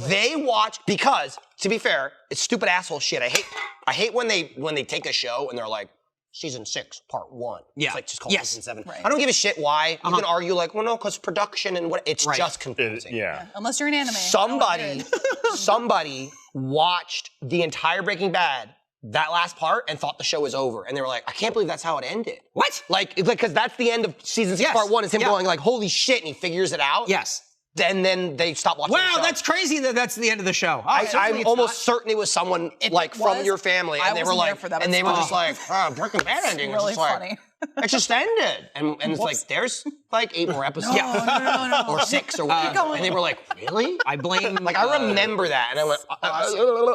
they watch, because, to be fair, it's stupid asshole shit. I hate when they take a show and they're like, season 6, part 1. Yeah. It's like just called season 7. Right. I don't give a shit why. You can argue like, well, no, because production and what, it's just confusing. Yeah. Unless you're an anime. Somebody watched the entire Breaking Bad, that last part, and thought the show was over. And they were like, I can't believe that's how it ended. What? Like, because that's the end of season 6, part 1, is him going like, holy shit, and he figures it out. Yes. And then they stop watching the show. Wow, that's crazy that that's the end of the show. I'm almost certain it was someone like from your family, and they were like, and they were just like, Breaking Bad ending. Really it's just funny. Like, it just ended, and it's like there's like 8 more episodes, No. or 6 or whatever, and they were like, really? I blame. Like I remember that, and I went,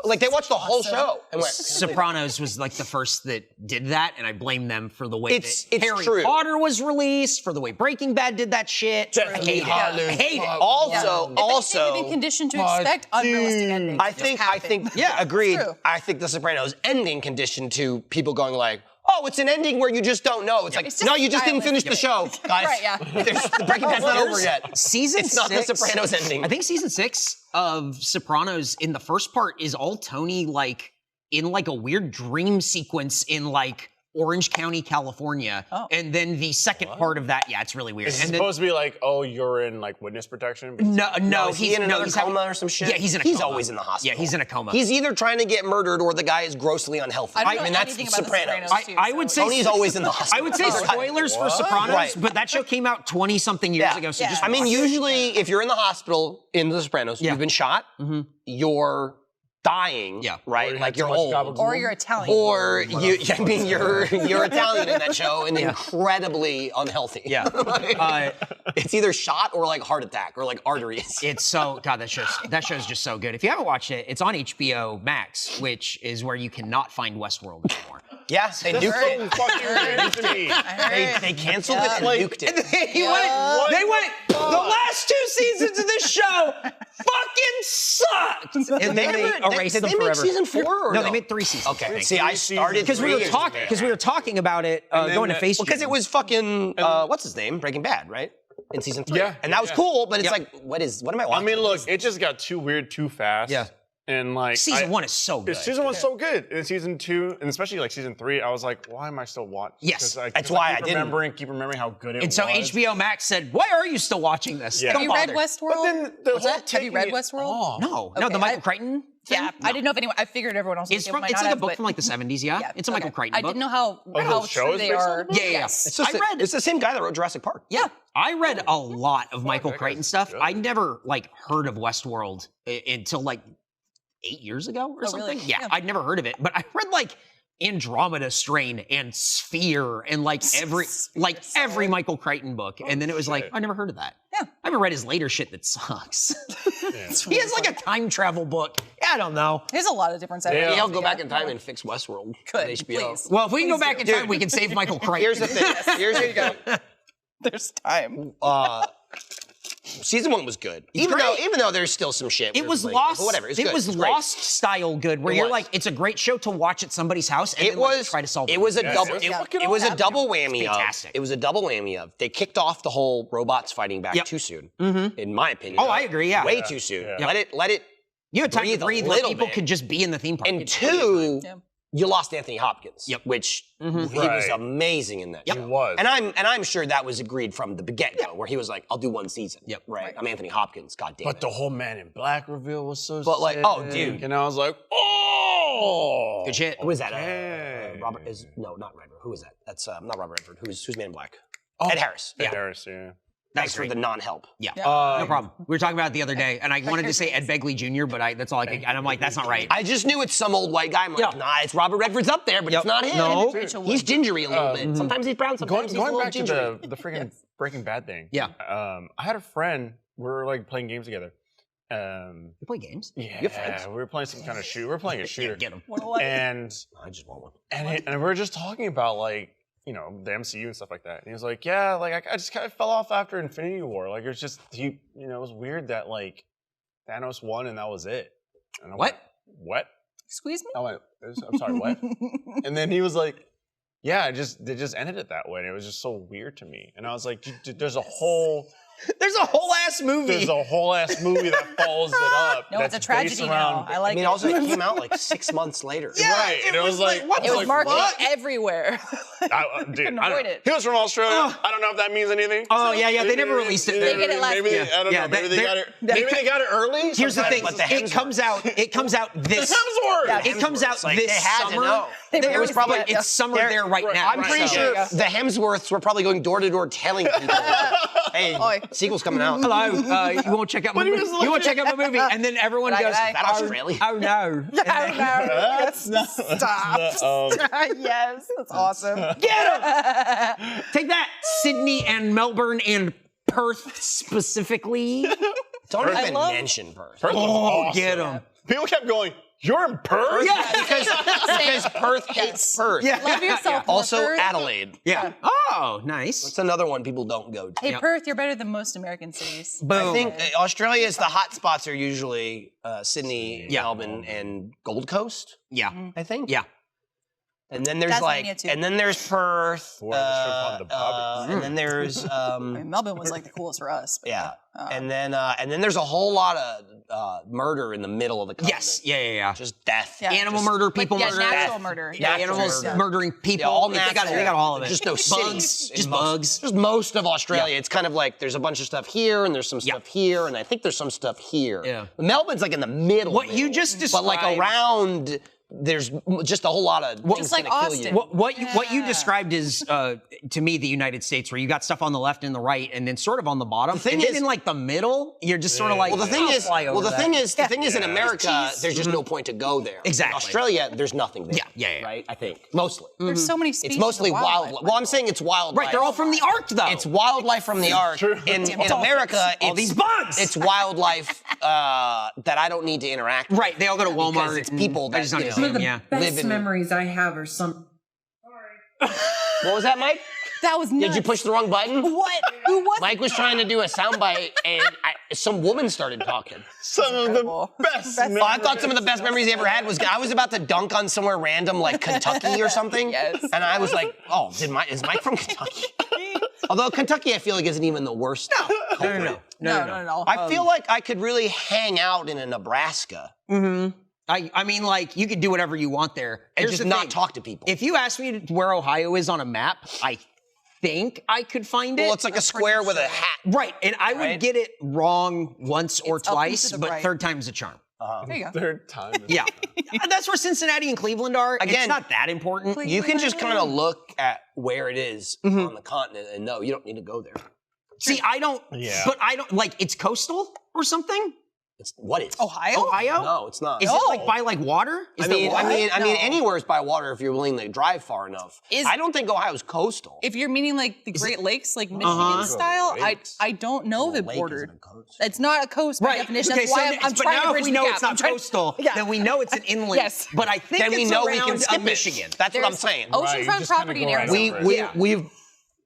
like they watched the whole show and went. Sopranos was like the first that did that, and I blame them for the way It's Harry true. Potter was released, for the way Breaking Bad did that shit. I hate it. I hate it. Also, They've been conditioned to expect unrealistic endings. I think, agreed. True. I think The Sopranos ending conditioned to people going like, oh, it's an ending where you just don't know. It's like, It's just no, you just didn't silent. finish the show, guys. Right, yeah. The Breaking Bad's not over yet. Season It's not 6, The Sopranos ending. I think season 6 of Sopranos in the first part is all Tony like in like a weird dream sequence in like Orange County, California. Oh. And then the second part of that, it's really weird. Is it And then, supposed to be like, oh, you're in like witness protection? no, He's in another he's coma or some shit. Yeah, he's in a coma. He's always in the hospital. Yeah, he's in a coma. He's either trying to get murdered or the guy is grossly unhealthy. I don't know mean, that's anything about the Sopranos. Sopranos, too, I would say Tony's always in the hospital. I would say spoilers for Sopranos, Right. but that show came out 20-something years ago, so just I mean, watch it. usually if you're in the hospital in The Sopranos, you've been shot, you're dying, right? Or Like you you're had too much old. gabagool. Or you're Italian. Or you're Italian in that show and incredibly unhealthy. Yeah. It's either shot or like heart attack or like arteries. It's so God. That show's just so good. If you haven't watched it, it's on HBO Max, which is where you cannot find WestWorld anymore. Yeah, they nuked it. Fucking weird to me. They canceled it and nuked it. They went. The last 2 seasons of this show fucking sucked, and then they erased them they forever. made season 4 or No, they made 3 seasons. Okay. See, I started because we were talking about it going to FaceJam. because it was fucking what's his name? Breaking Bad, right? In season 3. Yeah. And that was cool, but it's like, what am I watching? I mean, look, it just got too weird too fast. Yeah. And like Season 1 is so good. Season 1's so good. And season 2, and especially like season 3, I was like, why am I still watching? Yes. That's why I didn't. keep remembering how good it was. And so HBO Max said, "Why are you still watching this? Yeah. Have you read But WestWorld? then the whole Have you read WestWorld? No, Okay, the Michael Crichton thing? Yeah, I didn't know if anyone. I figured everyone else. It's might like not a have, book but- from like the 70s, yeah? It's a Michael Crichton I book. didn't know how the show true is they based on are. the book? Yeah. It's the same guy that wrote Jurassic Park. Yeah. I read a lot of Michael that Crichton guy's stuff. good. I never like heard of WestWorld until like 8 years ago or something. really? Yeah, Yeah. I'd never heard of it, but I read like Andromeda Strain and Sphere and like every Michael Crichton book, and then it was like I never heard of that. Yeah. I haven't read his later shit that sucks. He has like a time travel book. I don't know. There's a lot of different sides. Maybe I'll go back in time and fix Westworld Could, on HBO. please. Well, if we can go Please back in do. time, we can save Michael Crichton. Here's the thing. Here's the thing. There's time. Season 1 was good. Even though there's still some shit. It where was like, Lost. but whatever. It's It good. was It's great. Lost style good, where It you're was. like, it's a great show to watch at somebody's house and It then like, was try to solve it. It was a double. it was It, it was a double whammy of. fantastic. It was a double whammy of. They kicked off the whole robots fighting back Yep. too soon, in my opinion. Oh, I agree, yeah. Way too soon. Yeah. Let it. You had time to breathe a breathe, let little people bit. could just be in the theme park. And It's plenty of time. 2, Yeah. you lost Anthony Hopkins, Yep. which he was Right. amazing in that. He show. was. And I'm sure that was agreed from the get-go, where he was like, "I'll do 1 season." Yep. Right. I'm Anthony Hopkins. God damn But it. the whole Man in Black reveal was so But, like, sick. oh, dude. And I was like, oh! Good shit. Who is that? Okay. Robert is not Redford. Who is that? That's not Robert Redford. Who's Man in Black? Oh, Ed Harris. Ed Harris, yeah. Thanks for the non-help. Yeah, Yeah. no problem. We were talking about it the other day, and I wanted to say Ed Begley Jr., but that's all I could, and I'm like, that's not right. I just knew it's some old white guy. I'm like, nah, it's Robert Redford's up there, but it's not him. No. Rachel He's Wood. gingery a little bit. Sometimes he's brown, sometimes he's a Going little back to gingery. the freaking Breaking Bad thing. Yeah. I had a friend. We were like playing games together. You play games? Yeah. have friends? We were playing some kind of shooter. We were playing a shooter. Get him. And I just want one. and we were just talking about like, you know, the MCU and stuff like that. And he was like, yeah, like I just kind of fell off after Infinity War. Like it was just it was weird that like Thanos won and that was it. And I What? went, what? Squeeze me. I went, I'm sorry, what? And then he was like, yeah, they just ended it that way. And it was just so weird to me. And I was like, there's a whole There's a whole ass movie. There's a whole ass movie that follows it up. No, it's a that's tragedy based now. around- I like I mean, it. also it came out like 6 months later. Right, and it was like, what It the was marketed fuck? everywhere. Dude, Couldn't I don't avoid know. it. He was from Australia. I don't know if that means anything. Oh, yeah, they never released it. They get it last Maybe year. I don't Yeah, know. Maybe they- they got it. Maybe they got it early. Here's the thing. But the It comes out this. Hemsworth. It comes out Like, this they had to summer. know. They It was released probably it, yeah. it's summer there right now. I'm pretty so- sure Yeah. the Hemsworths were probably going door to door telling people, "Hey, Oi. sequel's coming out." Hello, you won't check out my he movie. was You won't check out my movie, and then everyone Right, goes, right. Is that Australia? "Oh no!" I don't know. Stop. Yes, that's awesome. Get him! Take that, Sydney and Melbourne and Perth specifically. Don't I even love- mention Perth. Perth was Oh, awesome. get him! People kept going, you're in Perth? Yeah, Because Perth hates Perth. yeah. Love yourself. Also Perth. Adelaide. Yeah. Oh, nice. That's another one people don't go to. Hey, Yep. Perth, you're better than most American cities. Boom. I think Australia's the hot spots are usually Sydney, Yeah. Melbourne, and Gold Coast. Yeah. I think. Yeah. And then there's Tasmania too. and then there's Perth, Or the strip on the Bobbies. and then there's I mean, Melbourne was like the coolest for us. But yeah, and then there's a whole lot of murder in the middle of the continent. Yes. Yeah. Just death. Yeah. Animal murder, people murder. natural murder. Yeah, Natural animals murder. murdering people. Yeah, all they got natural. they got all of it. Just no bugs. cities. Just in most- bugs. Just most of Australia. It's kind of like there's a bunch of stuff here and there's some stuff here and I think there's some stuff here. Yeah. Melbourne's like in the middle. What you just but like described- around, there's just a whole lot of things Just like gonna kill you. Austin. What you described is to me the United States, where you got stuff on the left and the right, and then sort of on the bottom. The thing and then is- in like the middle, you're just sort of like. Well, the thing I'll is, fly over that. the thing is, in America, Cheese. there's just no point to go there. Exactly. In Australia, there's nothing there. Yeah. Right. I think mostly. There's so many species. It's mostly of wildlife. Well, I'm saying it's wildlife. Right, they're all from the Ark though. It's wildlife from the Ark. In America, all it's these bugs. It's wildlife that I don't need to interact with. Right, they all go to Walmart. Because it's people that, I just don't you know, see Some of them, the yeah. best live in- memories I have are some. What was that, Mike? That was nuts. Did you push the wrong button? What? Who was Mike was trying to do a soundbite, and some woman started talking. Some of incredible. the best. Oh, I thought some of the best memories he ever had was I was about to dunk on somewhere random like Kentucky or something. Yes. And I was like, oh, is Mike from Kentucky? Although Kentucky, I feel like isn't even the worst. No. No. I feel like I could really hang out in a Nebraska I mean, like you could do whatever you want there and and just just not talk to people. If you ask me where Ohio is on a map, I think I could find it. Well, it's like a square with a hat. Right, and I would Right? get it wrong once or It's up and twice, to the but right. third time's a charm. There you go. Third time. Yeah. That's where Cincinnati and Cleveland are. Again, it's not that important. You can just kind of look at where it is on the continent and know you don't need to go there. See, I don't, Yeah. but I don't, like, it's coastal or something? What is? Ohio? Ohio? No, it's not. Is it like by like water? Is I there mean, water? I mean, anywhere's by water if you're willing to drive far enough. I don't think Ohio's coastal. If you're meaning like the Great Lakes, like Michigan style, I don't know the Lake border. isn't a coast. It's not a coast by definition. That's why I'm but trying now to bridge if we the know gap. it's not I'm trying- coastal, Yeah. then we know it's an inland. Yes. But I think Then we it's know we around can skip Michigan. it. That's what I'm There's saying. Oceanfront just kinda property in go right Arizona. over it. We've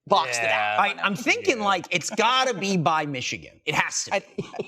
boxed it out. I'm thinking like it's gotta be by Michigan. It has to be.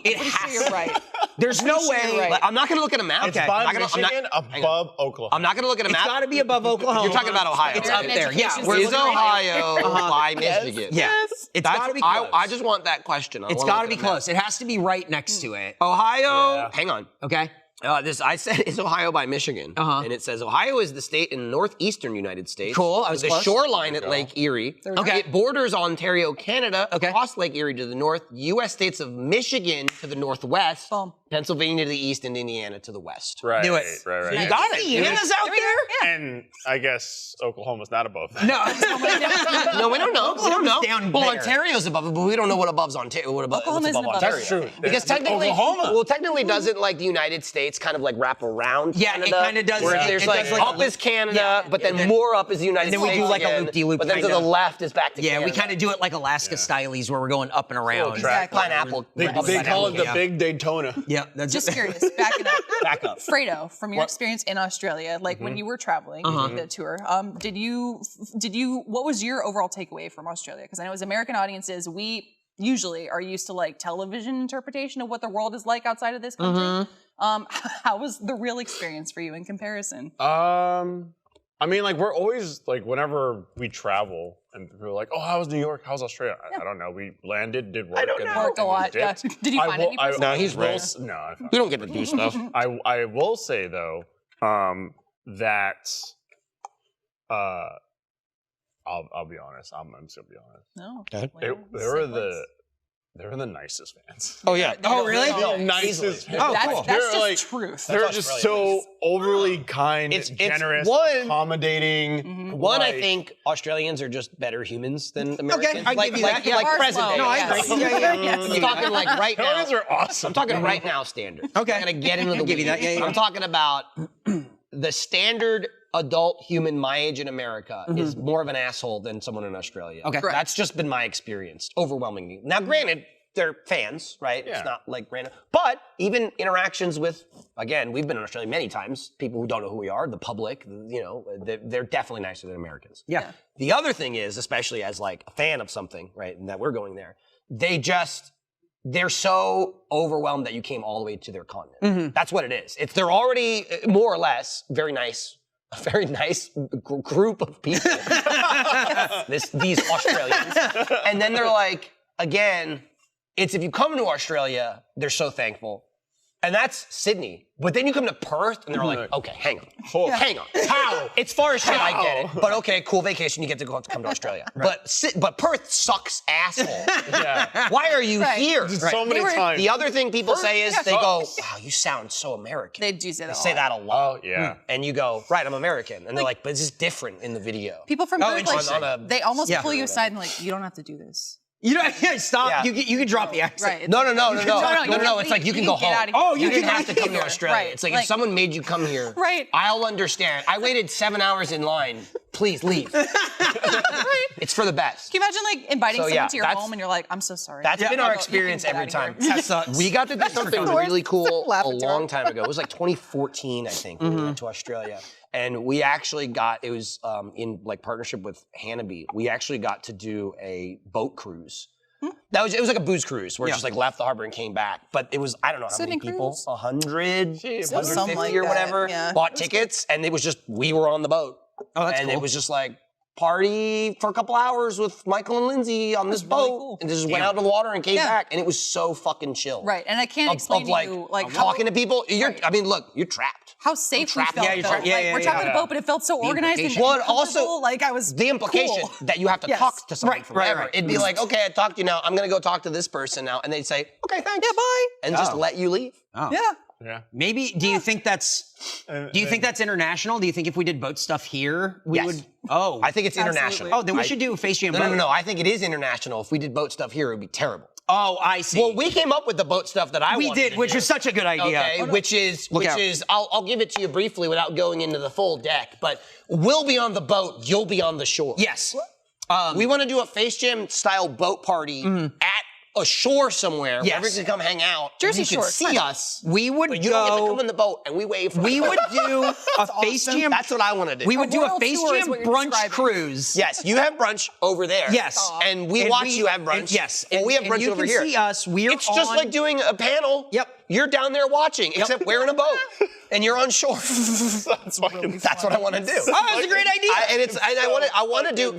It Pretty has sure you're to be. right. There's no sure you're way. right. Like, I'm not going to look at a map. It's Okay. by I'm not gonna- Michigan, above Oklahoma. I'm not going to look at a It's map. gotta be above Oklahoma. You're talking about Ohio. It's right? up there. Yeah. Education we're Is system. looking right Ohio by Michigan? Yeah. It's That's- gotta be close. I just want that question. I It's wanna gotta look be at a map. close. It has to be right next to it. Ohio. Yeah. Hang on. Okay. I said it's Ohio by Michigan, and it says Ohio is the state in the northeastern United States. Cool, I was with close. a shoreline at Lake Erie. Okay. It borders Ontario, Canada, Okay. across Lake Erie to the north, U.S. states of Michigan to the northwest, Boom. Pennsylvania to the east, and Indiana to the west. Right. Do it. Right. You got it. Indiana's out there. And I guess Oklahoma's not above that. No. No, we don't know. We don't know. Oklahoma's down well, there. Ontario's above it, but we don't know what above's Ontario. Oklahoma what's isn't above above Ontario. it. That's true. Because technically, Oklahoma. well, technically, doesn't like the United States kind of like wrap around Yeah, it Canada? kinda does. Where Yeah. there's It like does like a up loop. is Canada, Yeah, but then and then- more up is the United and then we States. do like a again, loop-de-loop But then to kinda. the left is back to Yeah, Canada. we kind of do it like Alaska stylies where we're going up and around. Exactly. Pineapple. They call it the Big Daytona. Yeah, that's Just curious, backing up. Back up. Fredo, from your experience in Australia, like when you were traveling, the tour, did you, what was your overall takeaway from Australia? Because I know as American audiences, we usually are used to like television interpretation of what the world is like outside of this country. How was the real experience for you in comparison? I mean, like, we're always, like, whenever we travel, and we're like, oh, how was New York? How's Australia? I don't know. We landed, did work. don't know. Worked a lot. Yeah. Did you find any places? No, he's rare. No, I found We don't get to do stuff. I will say though, that I'll be honest. I'm just gonna be honest. No. Okay. They were the nicest fans. Oh yeah. Oh, really? The nicest fans. Oh, That's, cool. that's They're just like- truth. They're just so overly kind, It's generous, one- accommodating. One, I like- think Australians are just better humans than Americans. I give you that. Yeah. Like Ours present won't. day. No, I Yes. agree. Yeah. I'm talking like right now. Australians are awesome. I'm talking right now standard. Okay. I'm gonna get into the I'll give you that. weeds. Yeah. I'm talking about the standard adult human my age in America is more of an asshole than someone in Australia. Okay. Correct. That's just been my experience, overwhelmingly. Now, granted, they're fans, right? Yeah. It's not like random. But even interactions with, again, we've been in Australia many times, people who don't know who we are, the public, you know, they're definitely nicer than Americans. Yeah. The other thing is, especially as like a fan of something, right, and that we're going there, they're so overwhelmed that you came all the way to their continent. That's what it is. They're already more or less very nice a very nice group of people. These Australians. And then they're like, again, it's if you come to Australia, they're so thankful. And that's Sydney. But then you come to Perth, and they're like, okay, hang on. Hang on. How? It's far as shit, I get it. But okay, cool vacation, you get to come to Australia. Right. But Perth sucks asshole. Yeah. Why are you here? So many times. The other thing people say is they go, wow, you sound so American. They do say that. They say that a lot. Oh, yeah. And you go, right, I'm American. And they're like, but this is different in the video. People from Perth, interesting. they almost pull you aside and like, you don't have to do this. You know, stop. Yeah. You can drop the accent. Right. No. It's like you can go home. Oh, you didn't have to come to Australia. Right. It's like if someone made you come here, right. I'll understand. I waited 7 hours in line. Please leave. Right. It's for the best. Can you imagine like inviting someone to your home and you're like, I'm so sorry. That's been our experience every time. That sucks. We got to do something really cool a long time ago. It was like 2014, I think, when we went to Australia. And we actually it was in like partnership with Hanabi, we actually got to do a boat cruise. It was like a booze cruise where it just like left the harbor and came back. But it was, I don't know how many people, 100, 150 like or whatever, yeah. bought tickets. And it was just, we were on the boat. Oh, that's and cool. it was just like, party for a couple hours with Michael and Lindsay on this boat. Really cool. And just went out to the water and came back. And it was so fucking chill. Right. And I can't explain to you, like, talking to people. I mean, look, you're trapped. How safe we felt. Yeah, you're trapped. Yeah, we're trapped on a boat, but it felt so organized and Well, also, like I was the implication cool. that you have to talk to someone forever. Right. It'd be like, okay, I talked to you now. I'm going to go talk to this person now. And they'd say, okay, thanks. Yeah, bye. And just let you leave. Oh. Yeah. Yeah. Maybe, do you think that's international? Do you think if we did boat stuff here, we would? Oh. I think it's international. Oh, then we should do FaceJam boat. No. I think it is international. If we did boat stuff here, it would be terrible. Oh, I see. Well, we came up with the boat stuff that I wanted to do. which was such a good idea. Okay, which is, I'll give it to you briefly without going into the full deck, but we'll be on the boat, you'll be on the shore. Yes. We want to do a FaceJam style boat party at a shore somewhere where everyone can come hang out. Jersey you Shore. can see us. We would but you don't get to come in the boat and we wave. We would do a FaceJam. That's what I want to do. We would do a world tour is what FaceJam you're brunch describing. cruise. Yes, you have brunch over there. Yes. And we watch you have brunch. Yes. Well, we have brunch over here. You can see us. It's just like doing a panel. Yep. You're down there watching, except we're in a boat. And you're on shore. That's That's what I want to do. Oh, that's a great idea. I want to do,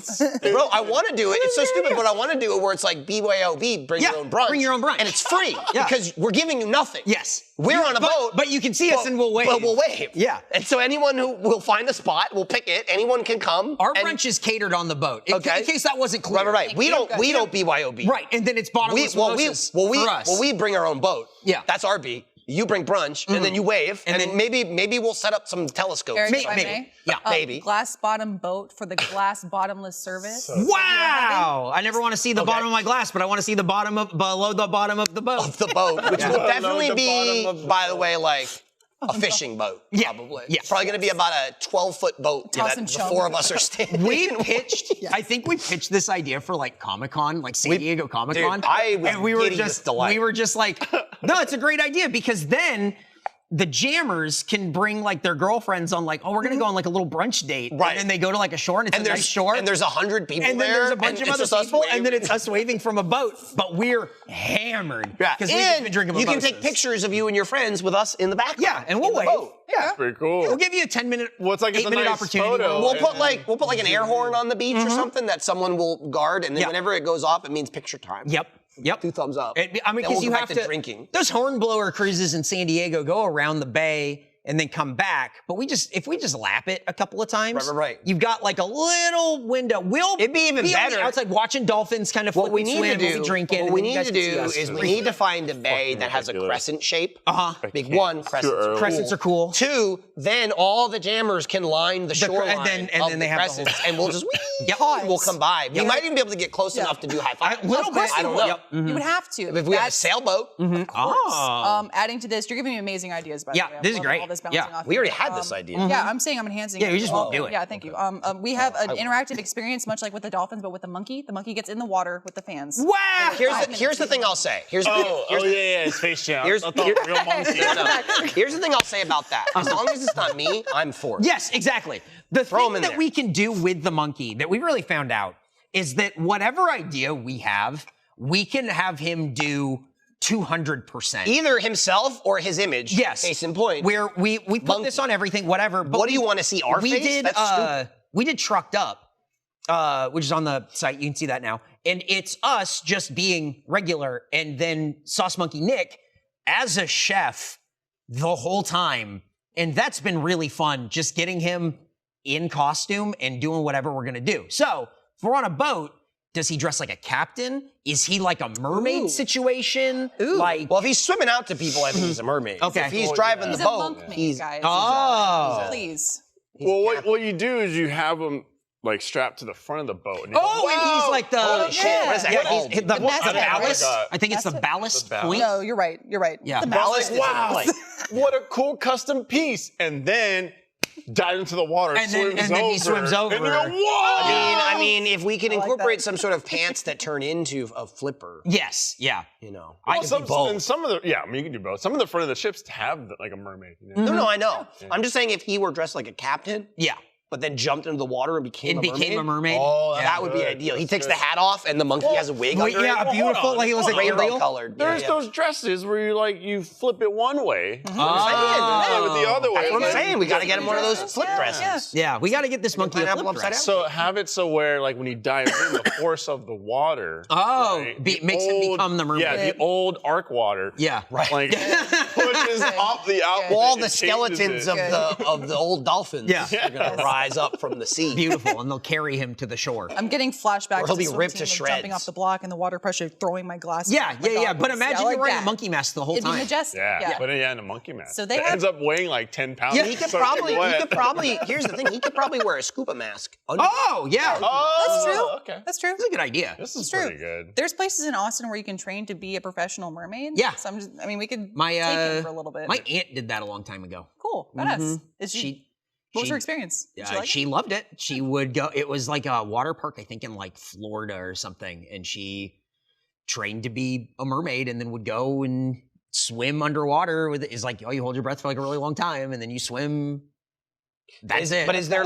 bro, I want to do it. It's so stupid, but I want to do it where it's like BYOB, bring your own brunch. Bring your own brunch. And it's free because we're giving you nothing. Yes. We're on a boat. But you can see us and we'll wave. But we'll wave. Yeah. And so anyone who will find a spot, we'll pick it. Anyone can come. Our brunch is catered on the boat. In case that wasn't clear. Right. We don't BYOB. Right. And then it's bottomless mimosas for us. Well, we bring our own boat. Yeah. That's our B. You bring brunch, and then you wave, and then maybe we'll set up some telescopes. Eric, Maybe. Yeah. Maybe. Glass bottom boat for the glass bottomless service. Wow! I never want to see the bottom of my glass, but I want to see the bottom of below the bottom of the boat. Of the boat, which will definitely be, by the way, like a fishing boat, probably. Yeah. Probably going to be about a 12-foot boat that the four of us are standing. We pitched, I think we pitched this idea for like Comic-Con, like San Diego Comic-Con. Dude, we were just like, no, it's a great idea because then the jammers can bring like their girlfriends on like, oh, we're gonna go on like a little brunch date. Right. And then they go to like a shore and it's a nice shore. And there's 100 people there. And then there's a bunch of other people and then it's us waving from a boat. But we're hammered. Yeah. Because we've been drinking you mimosas. can take pictures of you and your friends with us in the background. Yeah, and we'll wave. Yeah. That's pretty cool. We'll give you a 10-minute, Well, it's like it's a 8-minute nice opportunity. photo. We'll put like an air horn on the beach or something that someone will guard, and then whenever it goes off, it means picture time. Yep. 2 thumbs up. I mean, Then because we'll you go have back to drinking. Those hornblower cruises in San Diego go around the bay and then come back. But if we just lap it a couple of times, Right. you've got like a little window. It'd be even better. on the outside watching dolphins kind of What we swim, need to do, drinking. what we need to do is we need to find a bay that has a crescent shape. Big one, crescents. Crescents are cool. 2, then all the jammers can line the shoreline and of then the they have the whole- crescents, and we'll just we'll come by. We might even be able to get close enough to do high five. A little bit. I don't know. You would have to. If we have a sailboat, Adding to this, you're giving me amazing ideas, by the way. this is great. All this bouncing off we you. already had this idea. Yeah, I'm saying I'm enhancing it. you just won't do it. Yeah, thank you. We have an interactive experience, much like with the Dolphins, but with the monkey. The monkey gets in the water with the fans. Wow! Here's the thing I'll say. Here's It's FaceJam. Here's- I thought real monkey. Here's the thing I'll say about that. As long as it's not me, I'm for it. Yes, exactly. The Throw 'em thing in that there. we can do with the monkey that we really found out is that whatever idea we have, we can have him do 200%. Either himself or his image. Yes. Case in point. Where we put this on everything, whatever. But what do you want to see? Our face? That's stupid. We did Trucked Up, which is on the site. You can see that now. And it's us just being regular, and then Sauce Monkey Nick as a chef the whole time. And that's been really fun, just getting him in costume and doing whatever we're going to do. So if we're on a boat, does he dress like a captain? Is he like a mermaid situation? Like, well, if he's swimming out to people, I think he's a mermaid. Okay. If he's driving the boat, he's guys. Oh. Please. Well, what you do is you have him like strapped to the front of the boat. And and he's like the holy shit! What is that called? the ballast. right? I think it's the ballast point. No, you're right. You're right. Yeah. The Ballast is Wow. like, What a cool custom piece. And then dive into the water, And then he swims over. And you go, whoa! I mean, if we can like incorporate that. some sort of pants that turn into a flipper, Yes. Yeah. you know. I Well, could be both. and some of the, yeah, I mean, you can do both. Some of the front of the ships have like a mermaid. You know? No, I know. I'm just saying if he were dressed like a captain, Yeah. but then jumped into the water and became It a mermaid. Oh, That would be ideal. He takes the hat off and the monkey has a wig under yeah, it. beautiful. Like it was like Rainbow Ariel. colored. There's yeah. those dresses where you flip it one way, Oh. flip it the other way. That's what I'm and then- saying. We got to get him one of those flip Yeah, dresses. Yeah, we got to get this monkey a pineapple flip upside dress. down. So have it so where like when you dive in, the force of the water. Oh, right, makes him become the mermaid. Yeah, the old arc water. Yeah. Right. Like pushes off the outlet. All and the changes skeletons it. of the old dolphins Yeah. are going to rise up from the sea. Beautiful, and they'll carry him to the shore. I'm getting flashbacks. Or he'll to be the swim ripped team, to like, jumping shreds. off the block and the water pressure, throwing my glasses. Yeah, off my yeah, yeah. But goggles. imagine I you're like wearing that. a monkey mask the whole It'd be time. majestic. Yeah, put it in a monkey mask. So they it have- ends up weighing like 10 pounds. Yeah. He could soaking probably, wet. here's the thing, he could probably wear a scuba mask. Oh, yeah. Oh, That's true. Okay. That's true. That's a good idea. This is It's true. pretty good. There's places in Austin where you can train to be a professional mermaid. Yeah. So I mean, we could My take him for a little bit. my aunt did that a long time ago. Cool. Badass. Is she? What was she- her experience? Did she like it? She loved it. She would go. It was like a water park, I think, in like Florida or something, and she trained to be a mermaid, and then would go and swim underwater. With is like, oh, you hold your breath for like a really long time, and then you swim. That's it. But is there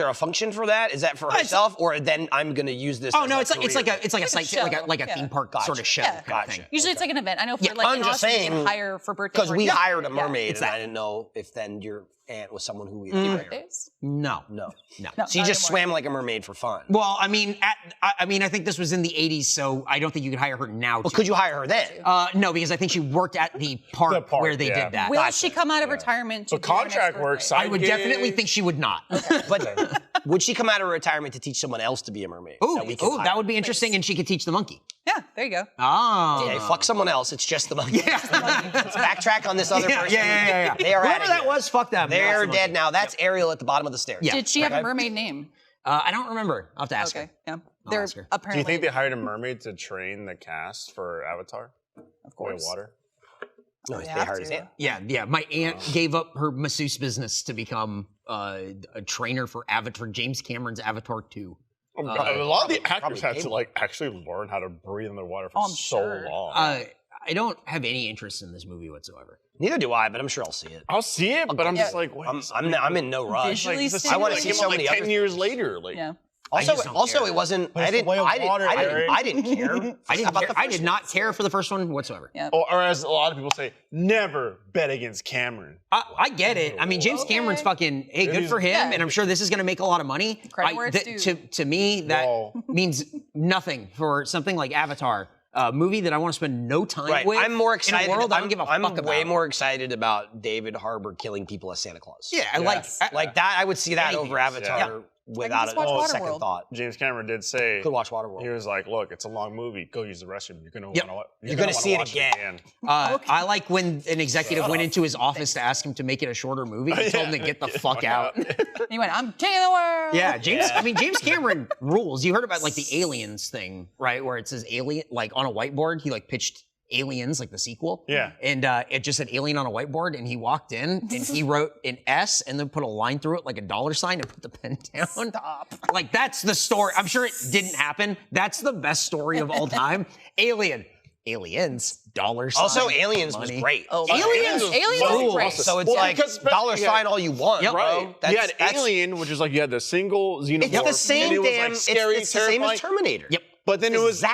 a function for that? Is that for herself, or then I'm going to use this? Oh as no, a it's like career? it's like a site show. like a Yeah. theme park sort of show Yeah. kind of thing. Usually it's like an event. I know for Yeah. like I'm in just Austin, you saying, can hire for birthday because we parties. hired a Yeah. mermaid, It's and that. I didn't know if then your aunt was someone who we Birthdays? No. No. No. No, So you not just anymore. swam like a mermaid for fun. Well, I mean, I think this was in the '80s, so I don't think you could hire her now. Well, could you hire her then? No, because I think she worked at the park, where they yeah. did that. Will she come out of retirement to So do your next contract birthday? work, I would side definitely gig. think she would not. But would she come out of retirement to teach someone else to be a mermaid? Ooh, that we could hire? that would be interesting, and she could teach the monkey. Yeah, there you go. Oh. Okay, fuck someone else. It's just the monkey. Yeah. Let's backtrack on this other Yeah, person. yeah. They are Whoever outta that here. was, fuck them. They're That's the dead monkey. now. That's Ariel at the bottom of the stairs. Yeah. Did she have a mermaid name? I don't remember. I'll have to ask Okay, her. yeah. They're ask her. Do you apparently. think they hired a mermaid to train the cast for Avatar? Of course. Water. No, They they have hired his to. aunt. Yeah. My aunt gave up her masseuse business to become a trainer for Avatar, James Cameron's Avatar 2. Oh, God, a lot of the actors probably had to cable. like actually learn how to breathe in the water for Oh, I'm so sure. long. I don't have any interest in this movie whatsoever. Neither do I, but I'm sure I'll see it. I'll see it, but I'm Yeah. just like, wait. I'm in no rush. Visually this I wanna like, see came so out, many like other 10 years later. Like, Yeah. Also, just don't also care. it wasn't. But I it's the didn't. way of water, Eric. I didn't care. I didn't. About Care, the I first did not care for the first one whatsoever. Yeah. or as a lot of people say, never bet against Cameron. I get it. I mean, James Cameron's fucking. Hey, good for him, Yeah. and I'm sure this is going to make a lot of money. Credit where it's due. To me, that Whoa. means nothing for something like Avatar, a movie that I want to spend no time Right. with. I'm more excited. In a world I don't give a I'm fuck about. way more excited about David Harbour killing people as Santa Claus. Yeah, I Like that. I would see that Anything. over Avatar Yeah. without just watch a Waterworld. second thought. James Cameron did say, Could watch Waterworld. he was like, look, it's a long movie. Go use the restroom. You're going to Yep. want to You're gonna see it again. I like when an executive went into his office to ask him to make it a shorter movie. He told him to get the fuck out. He went, I'm king of the world. Yeah, James. I mean, James Cameron rules. You heard about like the Aliens thing, right? Where it says alien, like on a whiteboard. He like pitched Aliens, like the sequel. Yeah. And it just said alien on a whiteboard, and he walked in and he wrote an S and then put a line through it like a $sign and put the pen down. Stop. Like that's the story. I'm sure it didn't happen. That's the best story of all time. Alien. Aliens. $sign. Also, Aliens was money. great. Oh, Aliens Aliens was was great. awesome. So it's Well, like because- dollar sign all you want, Yep. bro. Right. That's, You had that's- Alien, which is like you had the single xenomorph. It's the same and it was damn. like scary, it's the same as terrifying. Terminator. Yep. But then it was the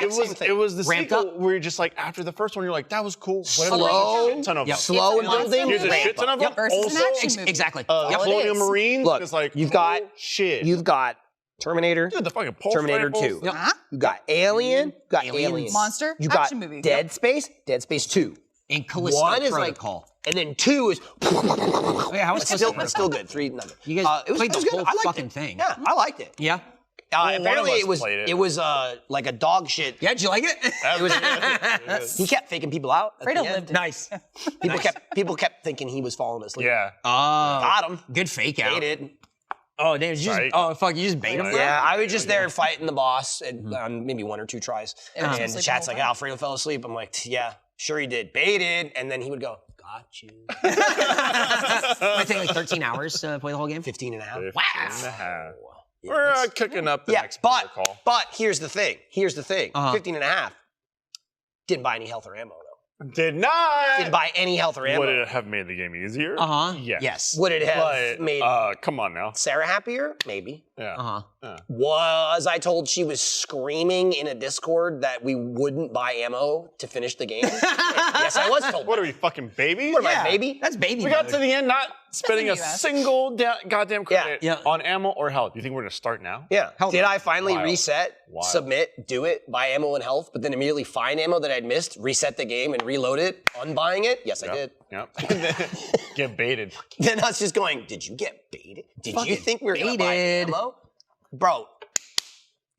Ramped sequel up. where you're just like, after the first one, you're like, that was cool. Slow, Slow and building. Here's a shit ton of them. Versus an action movie. Exactly. Colonial Marines. Look, it's like, you've got shit. You've got Terminator. Dude, the fucking pulse Terminator rifles. 2. Huh? You got Alien. You got Aliens. Monster. You got Action movie. Dead Space. Dead Space 2. And Callisto One is Protocol. and then 2 is. Oh, yeah, how was It's still good. 3 nothing. You guys played the good. whole I liked fucking it. thing. Yeah, I liked it. Yeah. Apparently one of it us played it. was like a dog shit. Yeah, did you like it? He kept faking people out. At Fredo the end. lived it. Nice. People kept thinking he was falling asleep. Yeah. Got him. Good fake out. Baited. Oh, damn. Right. Oh, fuck. You just bait him? Right. Yeah, I was just there fighting the boss and on maybe 1 or 2 tries. And sleep the the chat's whole like, time. Alfredo fell asleep. I'm like, yeah, sure he did. Baited. And then he would go, got you. Might take like 13 hours to play the whole game. 15 and a half. 15 and a half. Yeah, We're that's- cooking up the yeah, next but protocol. here's the thing. 15 and a half. Didn't buy any health or ammo, though. Did not. Didn't buy any health or ammo. Would it have made the game easier? Uh-huh. Yes. Yes. Would it have But, made come on now. Sarah happier? Maybe. Yeah. Uh-huh. Was I told she was screaming in a Discord that we wouldn't buy ammo to finish the game? Yes, I was told. What are we, fucking babies? What am I, baby? That's baby We got mode. to the end not spending a US. single goddamn credit Yeah. on ammo or health. You think we're gonna start now? Yeah. Health. Did I finally Wild. reset, Wild. submit, do it, buy ammo and health, but then immediately find ammo that I'd missed, reset the game and reload it, unbuying it? Yes, I did. Yep. Get baited. Then I was just going, did you get baited? Did you Fucking think we were going to buy baited. ammo? Bro,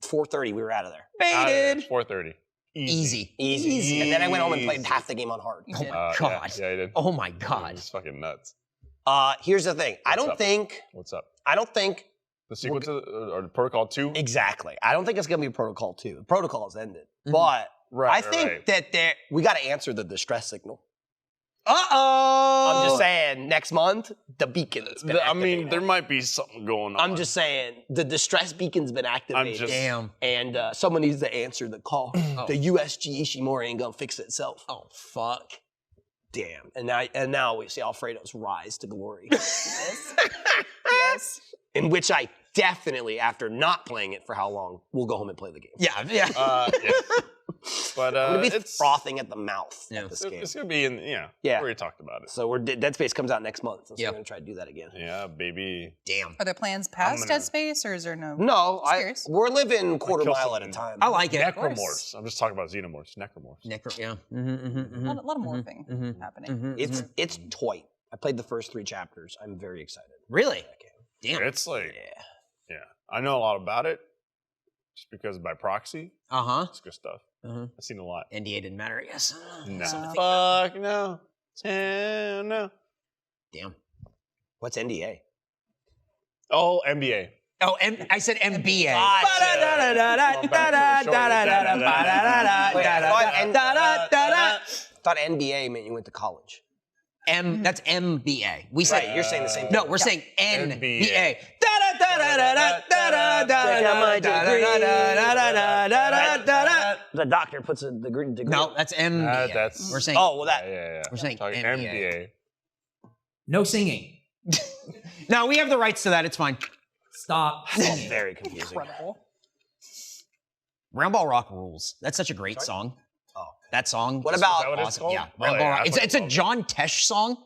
4:30 we were out of there. Baited. 4:30. Easy. Easy. And then I went home and played half the game on hard. You did. God. Yeah, I did. Oh my God. It's fucking nuts. Here's the thing. I don't up? think The sequel to or the Protocol 2? exactly. I don't think it's going to be Protocol 2. Protocol has ended. Mm-hmm. But Right, I right, think right. that we got to answer the distress signal. Uh-oh. I'm just saying, next month, the beacon's been I mean, activated. there might be something going on. I'm just saying, the distress beacon's been activated. Damn. And someone needs to answer the call. The USG Ishimori ain't gonna fix itself. Oh, fuck. Damn. And now we see Alfredo's rise to glory. Yes. In which I definitely, after not playing it for how long, will go home and play the game. Yeah, yeah. Yeah. But I'm gonna be it's frothing at the mouth Yeah. at this game. It's gonna be in Yeah. We already talked about it. So Dead Space comes out next month. So Yep. we're gonna try to do that again. Yeah, baby. Damn. Are there plans past gonna- Dead Space, or is there no? No, Just curious. we're living quarter kill mile at a something. time. I like it. Necromorphs. I'm just talking about xenomorphs. Necromorphs. Necro, yeah. A lot of morphing happening. It's toy. I played the first 3 chapters. I'm very excited. Really? That game. Damn. It's like, Yeah. yeah. I know a lot about it just because by proxy. Uh-huh. It's good stuff. Uh-huh. I've seen a lot. NDA didn't matter, I guess. No. Something. Fuck no. Hell no. Damn. What's NDA? Oh, NBA. Oh, I said MBA. Wait, I thought NBA meant you went to college. That's MBA. We said Right, you're saying the same thing. No, we're saying NBA. The doctor puts a degree. No, that's MBA. That's. We're saying. Oh, well, that. Yeah. We're saying Talking NBA. NBA. No singing. No, we have the rights to that. It's fine. Stop singing. Very confusing. Incredible. Round Ball Rock rules. That's such a great song. Oh. That song. What is about- Is that what it's awesome. called? Yeah, Oh, Round Ball yeah, Rock. I It's fucking a love it. John Tesh song.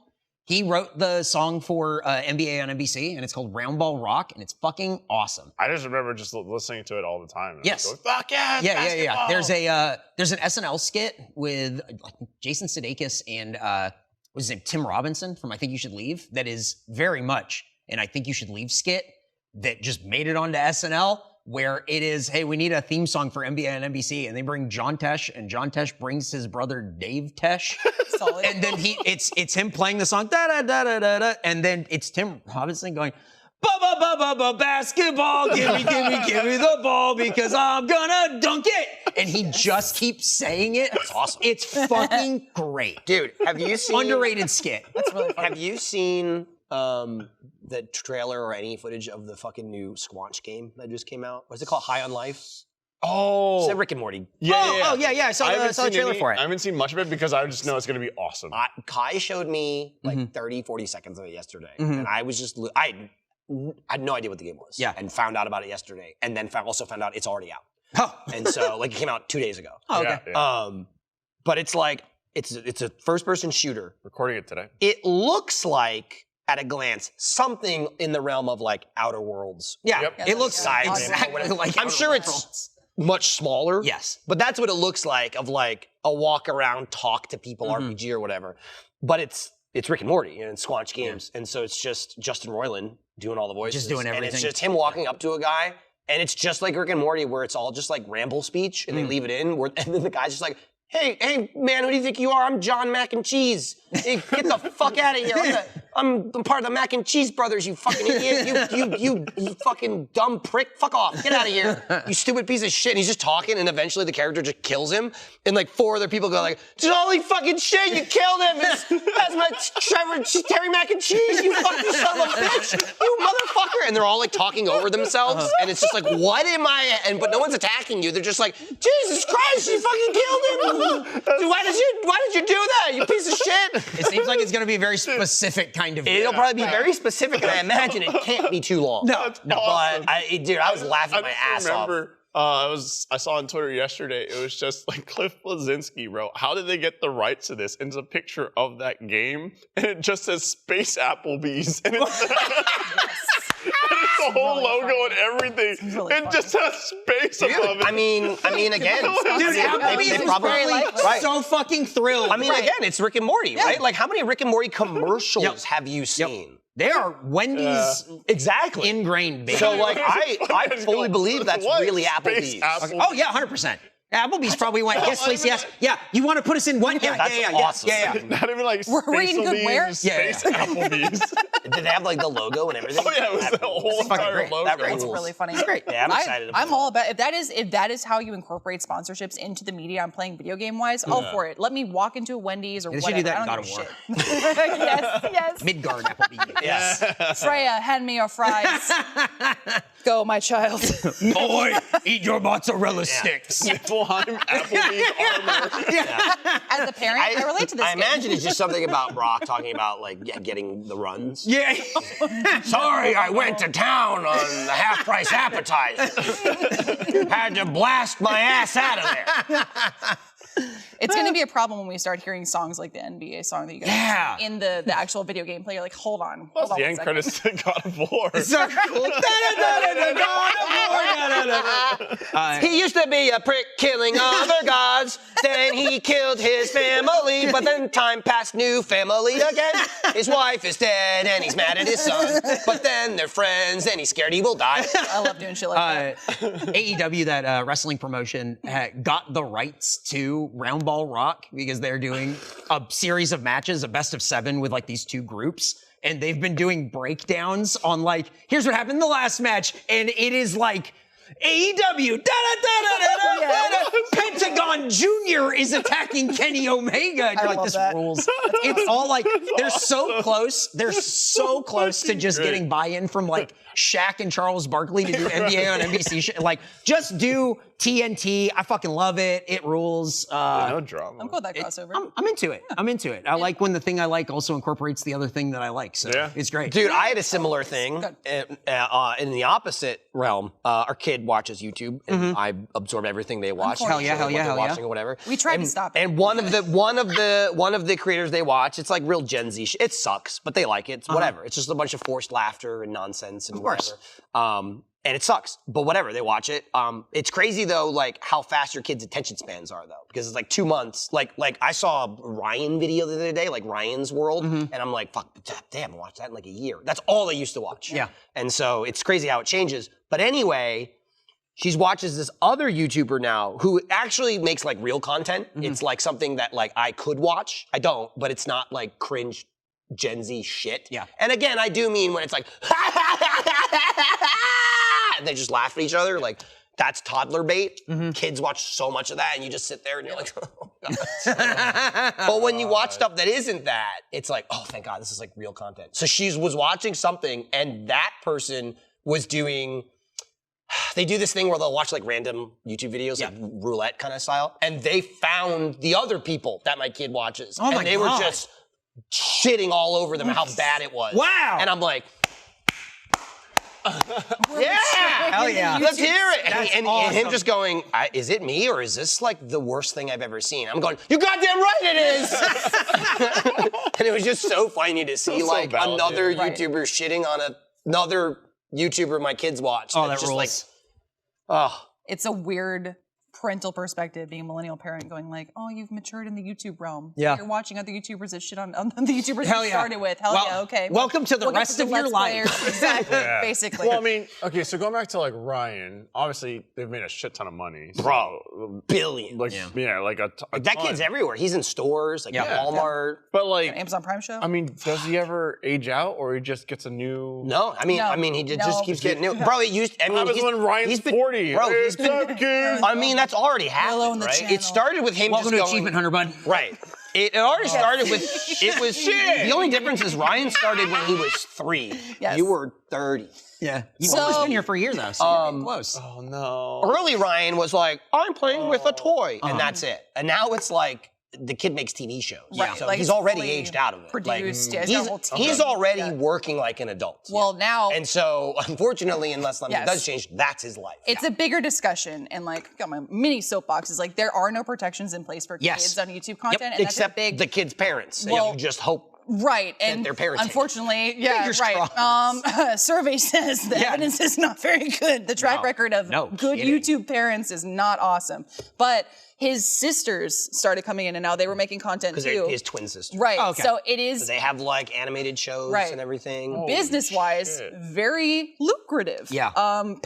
He wrote the song for NBA on NBC, and it's called Round Ball Rock, and it's fucking awesome. I just remember just listening to it all the time. And Yes. Going, fuck yeah. it's Yeah. basketball." There's an SNL skit with like Jason Sudeikis and what's his name, Tim Robinson from I Think You Should Leave. That is very much an I Think You Should Leave skit that just made it onto SNL. Where it is, hey, we need a theme song for NBA and NBC, and they bring John Tesh, and John Tesh brings his brother Dave Tesh, Solid. and then it's him playing the song da da da da da da, and then it's Tim Robinson going ba ba ba ba ba basketball, give me the ball because I'm gonna dunk it, and he just keeps saying it. That's awesome. It's fucking great, Dude, have you seen? underrated skit. That's really fun. Have you seen the trailer or any footage of the fucking new Squanch game that just came out? What's it called? High on Life? Oh. It's a Rick and Morty. Yeah. Oh yeah, I saw haven't the seen trailer for it. I haven't seen much of it because I just know it's going to be awesome. Kai showed me like Mm-hmm. 30, 40 seconds of it yesterday. And I was just, I had no idea what the game was. Yeah. And found out about it yesterday. And then also found out it's already out. Oh. And so like it came out 2 days ago. Oh, okay. Yeah. But it's like it's a first-person shooter. Recording it today. It looks like, at a glance, something in the realm of like Outer Worlds. Yeah, Yep. it looks Side exactly like I'm sure it's much smaller. Yes. But that's what it looks like, of like a walk around, talk to people RPG or whatever. But it's Rick and Morty and Squanch Games. And so it's just Justin Roiland doing all the voices. Just doing And it's everything. just him walking up to a guy. And it's just like Rick and Morty, where it's all just like ramble speech, and they leave it in, and then the guy's just like, hey, man, who do you think you are? I'm John Mac and Cheese. Hey, get the fuck out of here. I'm part of the Mac and Cheese brothers, you fucking idiot. You fucking dumb prick. Fuck off. Get out of here. You stupid piece of shit. And he's just talking, and eventually the character just kills him. And like 4 other people go like, holy fucking shit, you killed him. That's my Terry Mac and Cheese, you fucking son of a bitch. You motherfucker. And they're all like talking over themselves. And it's just like, what am I? But no one's attacking you. They're just like, Jesus Christ, you fucking killed him. Why did you do that, you piece of shit? It seems like it's going to be a very specific kind of. It'll probably be very specific, and I imagine it can't be too long. No. But I was laughing my ass off. I saw on Twitter yesterday, it was just like Cliff Bleszinski wrote, how did they get the rights to this? And it's a picture of that game, and it just says Space Applebee's. And it's the whole really logo funny. and everything. It's really It just has space above it. I mean, again, Dude, Applebee's they was probably probably so fucking thrilled. I mean, again, it's Rick and Morty, right? Like, how many Rick and Morty commercials have you seen? They are Wendy's Exactly. ingrained, baby. So, like, I fully believe that's What? really Space Applebee's. Applebee's. Oh yeah, 100%. Applebee's probably went, yes, please, yes. Yeah, you want to put us in what? Yeah, That's yeah, awesome. yeah. Not even like We're eating good Space where? Applebee's, Yeah, yeah. Space Applebee's. Did they have like the logo and everything? Oh yeah, it was the whole fucking entire great. logo. That It's rules. really funny. Great. Yeah, I'm excited about I'm all about if that is how you incorporate sponsorships into the media I'm playing video game wise. All for it. Let me walk into a Wendy's or They whatever. should do that I in don't God give of a shit. yes. Midgard Applebee's. Yes. Freya, hand me your fries. Go, my child. Boy, eat your mozzarella sticks. Niflheim Applebee's armor. As a parent, I relate to this. I game. imagine it's just something about Brock talking about like getting the runs. Yeah. Sorry, I went to town on the half-price appetizer. Had to blast my ass out of there. It's going to be a problem when we start hearing songs like the NBA song that you guys Yeah. in the actual video game play. You're like, hold on. Plus Hold on the one end second. credits to God of War. So cool. He used to be a prick killing other gods. Then he killed his family. But then time passed, new family again. His wife is dead and he's mad at his son. But then they're friends and he's scared he will die. I love doing shit like that. AEW, that wrestling promotion, got the rights to Round Ball Rock because they're doing a series of matches, a best of 7 with like these 2 groups. And they've been doing breakdowns on like, here's what happened in the last match. And it is like, AEW, Pentagon Jr. is attacking Kenny Omega. And you're like, love this that. rules. It's all like, they're so close. They're so close to just getting buy-in from like Shaq and Charles Barkley to do NBA on NBC shit. Like, just do TNT. I fucking love it. It rules. No drama. I'm cool with that crossover. I'm into it. I'm into it. I like when the thing I like also incorporates the other thing that I like. So Yeah. it's great. Dude, I had a similar thing in the opposite realm. Our kid watches YouTube, and I absorb everything they watch. Hell yeah, hell yeah, what they're hell yeah. watching or whatever. We tried to stop it. And one of the creators they watch, it's like real Gen Z shit. It sucks, but they like it. It's whatever. It's just a bunch of forced laughter and nonsense and course. whatever. And it sucks, but whatever, they watch it. It's crazy though, like how fast your kids' attention spans are though, because it's like 2 months. Like I saw a Ryan video the other day, like Ryan's World, and I'm like, fuck, damn, I watched that in like a year. That's all I used to watch. Yeah. And so it's crazy how it changes. But anyway, she watches this other YouTuber now who actually makes like real content. It's like something that like I could watch. I don't, but it's not like cringe Gen Z shit. Yeah. And again, I do mean when it's like, and they just laugh at each other. Like, that's toddler bait. Kids watch so much of that, and you just sit there and you're like, oh, God. But when you watch stuff that isn't that, it's like, oh, thank God, this is like real content. So she was watching something, and that person was doing, they do this thing where they'll watch like random YouTube videos, like roulette kind of style, and they found the other people that my kid watches. Oh my and they God. were just shitting all over them and how bad it was. Wow. And I'm like, yeah. Hell yeah. Let's hear it. That's And awesome. him just going, is it me or is this like the worst thing I've ever seen? I'm going, you goddamn right it is. And it was just so funny to see like another YouTuber shitting on another YouTuber my kids watch. Oh, that just rules. Like, It's a weird parental perspective, being a millennial parent, going like, "Oh, you've matured in the YouTube realm. Yeah. You're watching other YouTubers that shit on the YouTubers Hell you yeah. started with. Hell Well, yeah, okay. welcome to the We'll get rest to of the your Let's life." Players. Exactly, Yeah. basically. Well, I mean, okay, so going back to like Ryan, obviously they've made a shit ton of money. bro, billions. Like, yeah, like a that ton. kid's everywhere. He's in stores, like Yeah. Walmart. But like, Amazon Prime show. I mean, does he ever age out, or he just gets a new? No, I mean, No. he just No. keeps getting new. Bro, it used. I mean, What happens when Ryan's he's been 40? Bro, Hey, he's been. what's up, kid? I mean, that's already Hello on happened, the right? channel. It started with him Welcome just to going. Achievement Hunter, bud. Right. It already started with. It was. The only difference is Ryan started when he was 3. Yes. You were 30. Yeah. You've So- always been here for a year, though, so you're getting close. Oh no. Early Ryan was like, I'm playing with a toy, and that's it. And now it's like the kid makes TV shows. Right, So like he's it's already fully aged out of it. produced, yeah, he's got a whole team. He's already working like an adult. Well, now And so, unfortunately, unless something Yes. does change, that's his life. it's a bigger discussion, and like got my mini soapbox is like there are no protections in place for Yes. kids on YouTube content, and Except that's a big the kid's parents. Well, you just hope. right. And their parenting. unfortunately, yeah, Fingers right. crossed. Survey says the evidence is not very good. The track record of No good kidding. YouTube parents is not awesome. But his sisters started coming in, and now they were making content Because too. his twin sister. Right. Oh, okay. So it is They have like animated shows Right. and everything. business-wise shit. very lucrative. Yeah.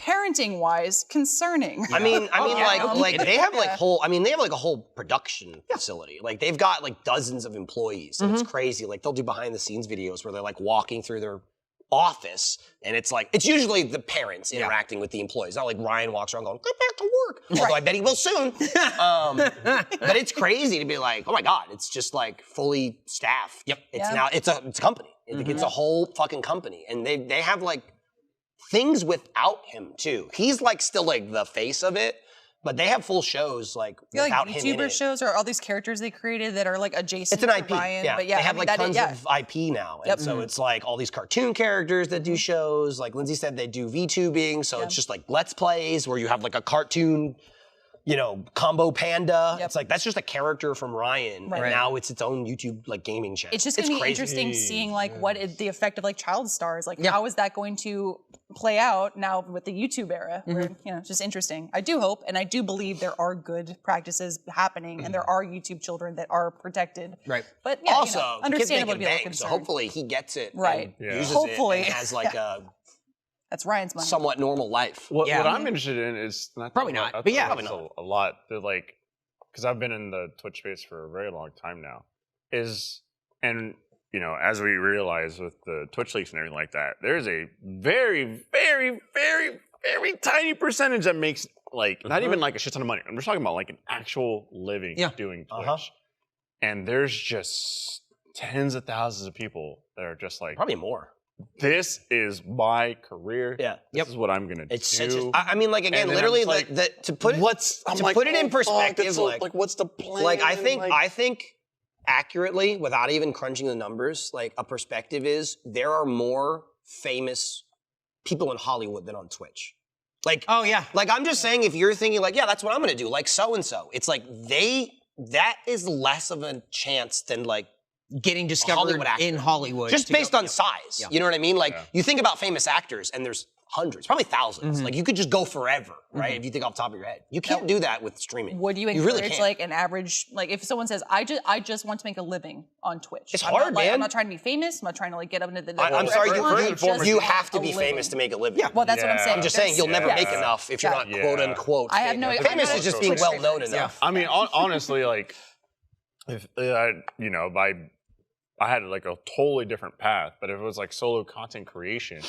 Parenting-wise concerning. I mean, yeah. like they have like they have like a whole production facility. Like they've got like dozens of employees, and it's crazy. Like they'll do behind the scenes videos where they're like walking through their office, and it's like it's usually the parents interacting with the employees. Not like Ryan walks around going, "Get back to work." Although I bet he will soon. But it's crazy to be like, oh my god, it's just like fully staffed. Yep. It's Yeah. now it's a company. It's a whole fucking company, and they have like things without him too. He's like still like the face of it, but they have full shows like I feel without like him in YouTuber it. shows or all these characters they created that are like adjacent It's an to IP. Ryan. Yeah. But yeah, they have I mean, like that is- tons of IP now, and so it's like all these cartoon characters that do shows. Like Lindsay said, they do VTubing, so it's just like Let's Plays where you have like a cartoon. Combo Panda. Yep. It's like that's just a character from Ryan, Right. and now it's its own YouTube like gaming channel. It's just going to be crazy. interesting seeing like what is the effect of like child stars. Like how is that going to play out now with the YouTube era? Where it's just interesting. I do hope and I do believe there are good practices happening, and there are YouTube children that are protected. Right. But yeah, Also, the kid's understandable to making be a little bank, so concerned. hopefully he gets it, Right. and Yeah. uses Hopefully. it, and has like a That's Ryan's money. somewhat normal life. What Yeah. I'm interested in is not Probably not, but yeah. probably not a lot. They're like, because I've been in the Twitch space for a very long time now. As we realize with the Twitch leaks and everything like that, there's a very, very, very, very tiny percentage that makes like not even like a shit ton of money. I'm just talking about like an actual living doing Twitch, and there's just tens of thousands of people that are just like, Probably more. this is my career. Yeah. This is what I'm gonna It's do. such a, I mean, like again, And then literally, I'm just like, to put it, put it in perspective, like what's the plan? Like I think accurately, without even crunching the numbers, like a perspective is there are more famous people in Hollywood than on Twitch. Like, Oh, yeah. like I'm just saying, if you're thinking like, yeah, that's what I'm gonna do, like so and so, it's like that is less of a chance than like Getting discovered Hollywood actor. in Hollywood. just to based go- on size. You know what I mean? Like you think about famous actors, and there's hundreds, probably thousands. Like you could just go forever, right? If you think off the top of your head, you can't do that with streaming. Would you really encourage can't. like an average, like if someone says, I just want to make a living on Twitch. It's I'm hard, not, like, man. I'm not trying to be famous. I'm not trying to like get up into the. I'm sorry, first and foremost, you just have to a be living. famous to make a living. Yeah. Well, that's what I'm Yeah. saying. I'm just saying you'll never Yeah. make enough if you're not Yeah. quote unquote I have famous. no- I Famous know is just it's being Twitch well known famous. enough. I mean, honestly, like, if I had like a totally different path, but if it was like solo content creation,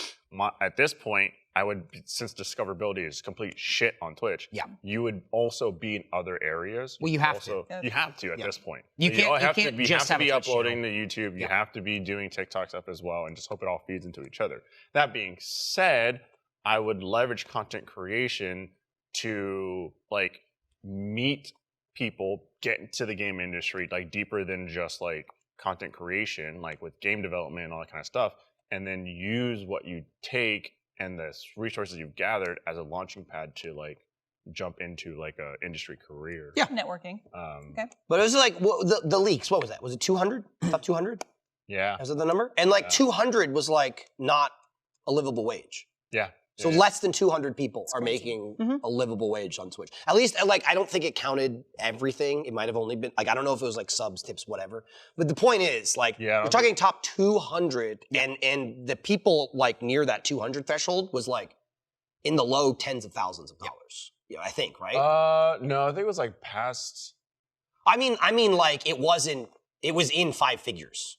at this point, I would, since discoverability is complete shit on Twitch, you would also be in other areas. Well, you have to. You have to at this point. You can't have just to be have a Twitch uploading to YouTube. You have to be doing TikTok stuff as well, and just hope it all feeds into each other. That being said, I would leverage content creation to like meet people, get into the game industry like deeper than just like content creation, like with game development and all that kind of stuff, and then use what you take and the resources you've gathered as a launching pad to like jump into like a industry career. Yeah. Networking. Okay. But it was like the leaks. What was that? Was it 200? Top 200? Yeah. Was it the number? And like 200 was like not a livable wage. Yeah. So less than 200 people are making a livable wage on Twitch. At least, like, I don't think it counted everything. It might have only been, like, I don't know if it was like subs, tips, whatever. But the point is, like, we're talking top 200, and the people like near that 200 threshold was like in the low tens of thousands of dollars. Yeah, I think, right? No, I think it was like past. I mean, like it was in 5 figures.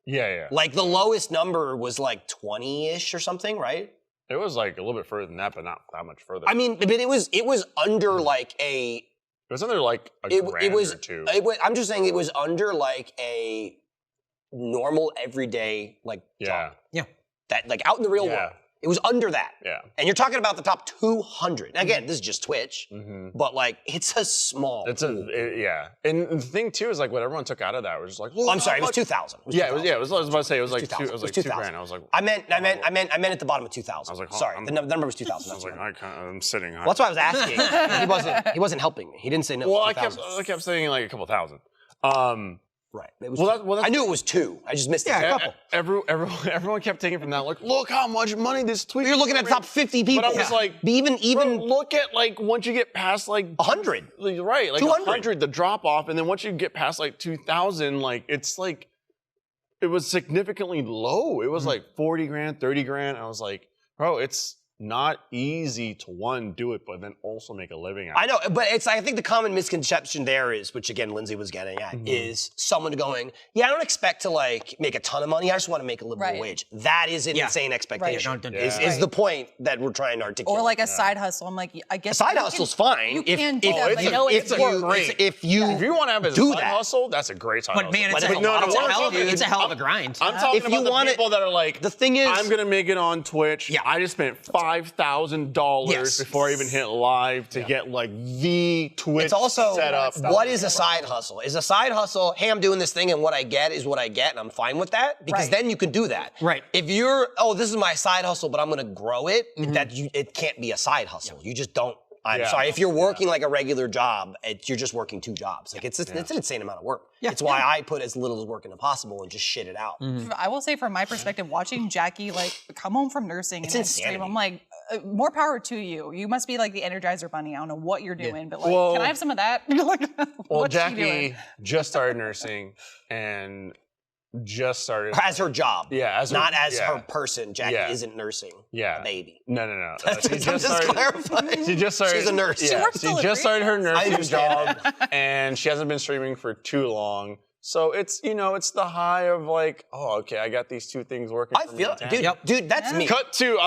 Yeah. Like the lowest number was like 20-ish or something, right? It was like a little bit further than that, but not that much further. I mean, but it was under like a. It was under like a grand or two. I'm just saying it was under like a normal everyday like job. Yeah. That like out in the real world. It was under that. Yeah. And you're talking about the top 200. And again, this is just Twitch, but like it's a small. Yeah. And the thing too is like what everyone took out of that was just like. I'm sorry, it was 2,000. I was about to say it was like 2 grand. I was like. I meant at the bottom of 2,000. I was like, sorry, the number was 2,000. I was like, I'm sitting high. Well, that's why I was asking. He wasn't helping me. He didn't say no. Well, I kept saying like a couple thousand. Right. It was I knew it was 2. I just missed it. Yeah, a couple. Everyone kept taking from that. Like, look how much money this tweet. You're looking at the top 50 people. But I'm just like, even look at like once you get past like 100. Right, like 100, the drop off, and then once you get past like 2,000, like it's like it was significantly low. It was like 40 grand, 30 grand. I was like, bro, it's not easy to do it, but then also make a living out of it. I know, but I think the common misconception there is, which again Lindsay was getting at, is someone going, I don't expect to like make a ton of money. I just want to make a livable wage. That is an insane expectation. Is the point that we're trying to articulate. Or like a side hustle. I'm like, I guess a side hustle's fine. You can do that, but if you want to have a side hustle, that's a great side hustle. But man, it's a hell of a grind. I'm talking about the people that are like, the thing is, I'm gonna make it on Twitch. Yeah, I just spent $5,000 before I even hit live to get like the Twitch it's also set up. What is a side hustle? Is a side hustle, hey, I'm doing this thing and what I get is what I get and I'm fine with that? Because then you can do that. Right. If you're, this is my side hustle, but I'm gonna grow it, it can't be a side hustle. You just don't. I'm sorry. If you're working like a regular job, you're just working 2 jobs. Like it's an insane amount of work. It's why I put as little as work into possible and just shit it out. I will say from my perspective, watching Jackie like come home from nursing and then stream, I'm like, more power to you. You must be like the Energizer Bunny. I don't know what you're doing, but like, can I have some of that? Well, Jackie just started nursing and just started as her job. Yeah, not as her person. Jackie isn't nursing a baby. No. She just started. She's a nurse. Yeah. She just started her nursing job, and she hasn't been streaming for too long. So it's it's the high of like, okay, I got these 2 things working. I feel it, dude. That's me. Cut to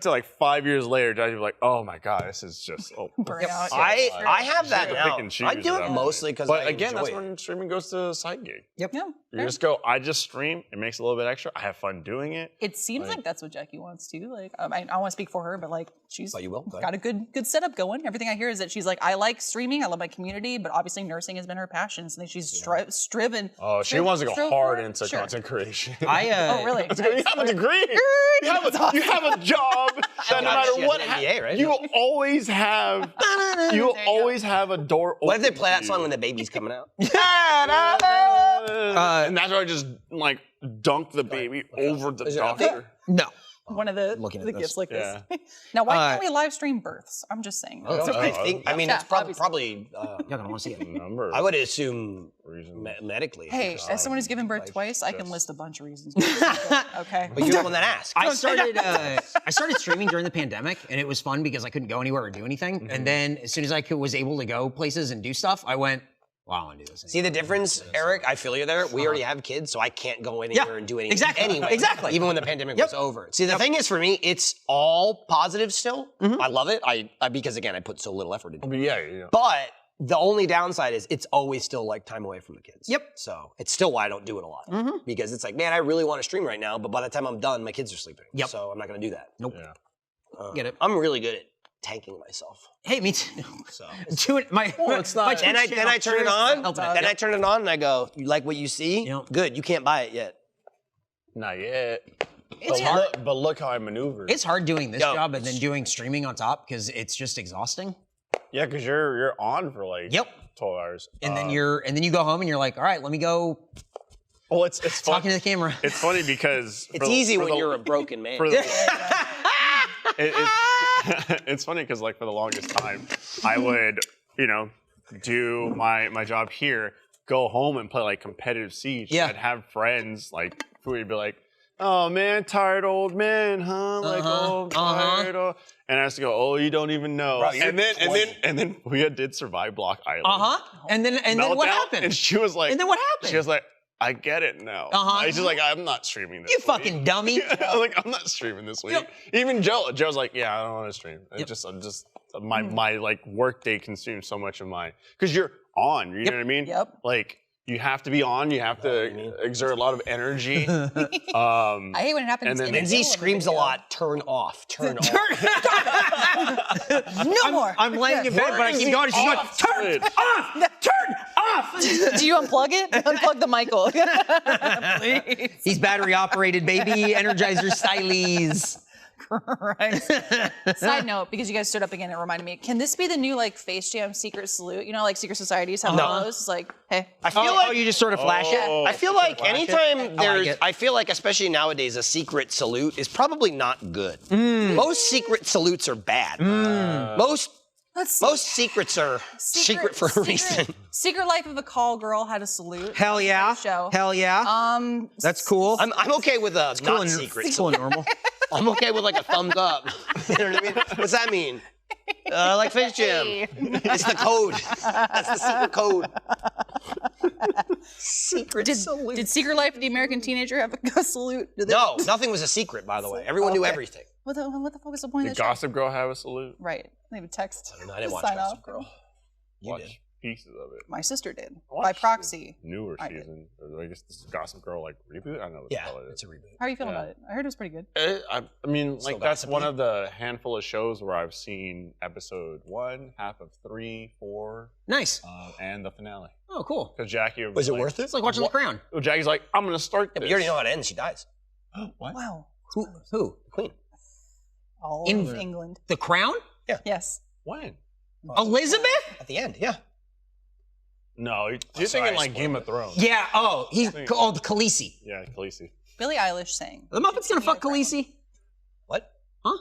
like 5 years later, Jackie's like, oh my god, this is just burnout. I have that now. I do it that mostly because. But again, that's when streaming goes to a side gig. Yep. Yeah. You just go, I just stream. It makes a little bit extra. I have fun doing it. It seems like that's what Jackie wants too. Like, I don't want to speak for her, but like, she's got a good setup going. Everything I hear is that she's like, I like streaming. I love my community, but obviously nursing has been her passion. So she's striven. Oh, she wants to go hard into content creation. Oh, really? You have a degree. You have a job that no matter what happens, you will always have. You will always have a door open. What if they play that song when the baby's coming out? And that's why I just like dunked the baby over the doctor. No. One of the gifts like this. Now, why can't we live stream births? I'm just saying. It's probably you're gonna want to see it. Number. I would assume medically. Hey, as someone who's given birth twice, I can list a bunch of reasons. Okay. But you're the one that asked. I started streaming during the pandemic, and it was fun because I couldn't go anywhere or do anything. And then as soon as I was able to go places and do stuff, I went, wow, I want to do this. See the difference, Eric? I feel you there. We already have kids, so I can't go anywhere and do anything anyway. Exactly. Even when the pandemic was over. See, the thing is, for me, it's all positive still. I love it. I because again, I put so little effort into it. Yeah. But the only downside is it's always still like time away from the kids. Yep. So it's still why I don't do it a lot. Because it's like, man, I really want to stream right now, but by the time I'm done, my kids are sleeping. Yep. So I'm not going to do that. Nope. Yeah. Get it? I'm really good at tanking myself. Hey, me too. So do it. it's not. Then I turn it on. Then I turn it on and I go, you like what you see? Yep. Good. You can't buy it yet. Not yet. It's hard. But look how I maneuvered. It's hard doing this job and then doing streaming on top because it's just exhausting. Yeah, because you're on for like 12 hours. And then you go home and you're like, all right, let me go. Well, it's talking to the camera. It's funny because it's easy when you're a broken man. It's funny because like for the longest time, I would do my job here, go home and play like competitive Siege. Yeah. I'd have friends like who would be like, "Oh man, tired old man, huh? Like tired old." And I used to go, "Oh, you don't even know." Bro, and then we did Survive Block Island. And then what happened? And she was like, and then what happened? She was like, I get it now. I was just like, I'm not streaming this You week. fucking dummy. I'm not streaming this week. Even Joe's like, yeah, I don't want to stream. My like work day consumes so much of my, because you're on, you know what I mean? Yep. Like, you have to be on, you have to exert a lot of energy. I hate when it happens. And then Lindsay screams a lot, turn off, turn off. No more. I'm laying in bed, but I keep going. She's going, turn off, turn off. Do you unplug it? Unplug the Michael. Please. He's battery operated, baby. Energizer stylies. Right. Side note, because you guys stood up again, it reminded me. Can this be the new like FaceJam secret salute? You know, like secret societies have those. It's like, hey. I feel like you just sort of flash it. I feel like anytime there's, it. I feel like especially nowadays, a secret salute is probably not good. Most secret salutes are bad. Most secrets are secret for a reason. Secret Life of a Call Girl had a salute. Hell yeah. Show. Hell yeah. That's cool. I'm okay with a not secret. It's cool and normal. I'm okay with like a thumbs up. You know what I mean? What's that mean? Like FaceJam. It's the code. That's the secret code. Secret salute. Did Secret Life of the American Teenager have a salute? No, nothing was a secret, by the way. Everyone knew everything. What the fuck is the point of Did that show? Gossip Girl have a salute? Right. They would text. I didn't watch sign Gossip off. Girl. You Watch did. pieces of it. My sister did. I watched By proxy. the newer I did. season. Or I guess this is Gossip Girl like reboot. I don't know what Yeah, the hell it it's is. a reboot. How are you feeling about it? I heard it was pretty good. I mean, Still like that's gossipy? one of the handful of shows where I've seen episode 1, half of 3, 4, Nice. and the finale. Oh, cool. Because Jackie Was it worth it? It's like watching The Crown. Well, Jackie's like, I'm gonna start Yeah, this. but you already know how it ends. She dies. What? Wow. Who? The Queen. All In- of England. The Crown? Yes. When? Elizabeth? At the end, yeah. No, you're sorry, thinking I like spoiled Game it. of Thrones. Yeah. Oh, he's the Khaleesi. Yeah, Khaleesi. Billie Eilish sang. The Muppets gonna fuck Khaleesi? What? Huh?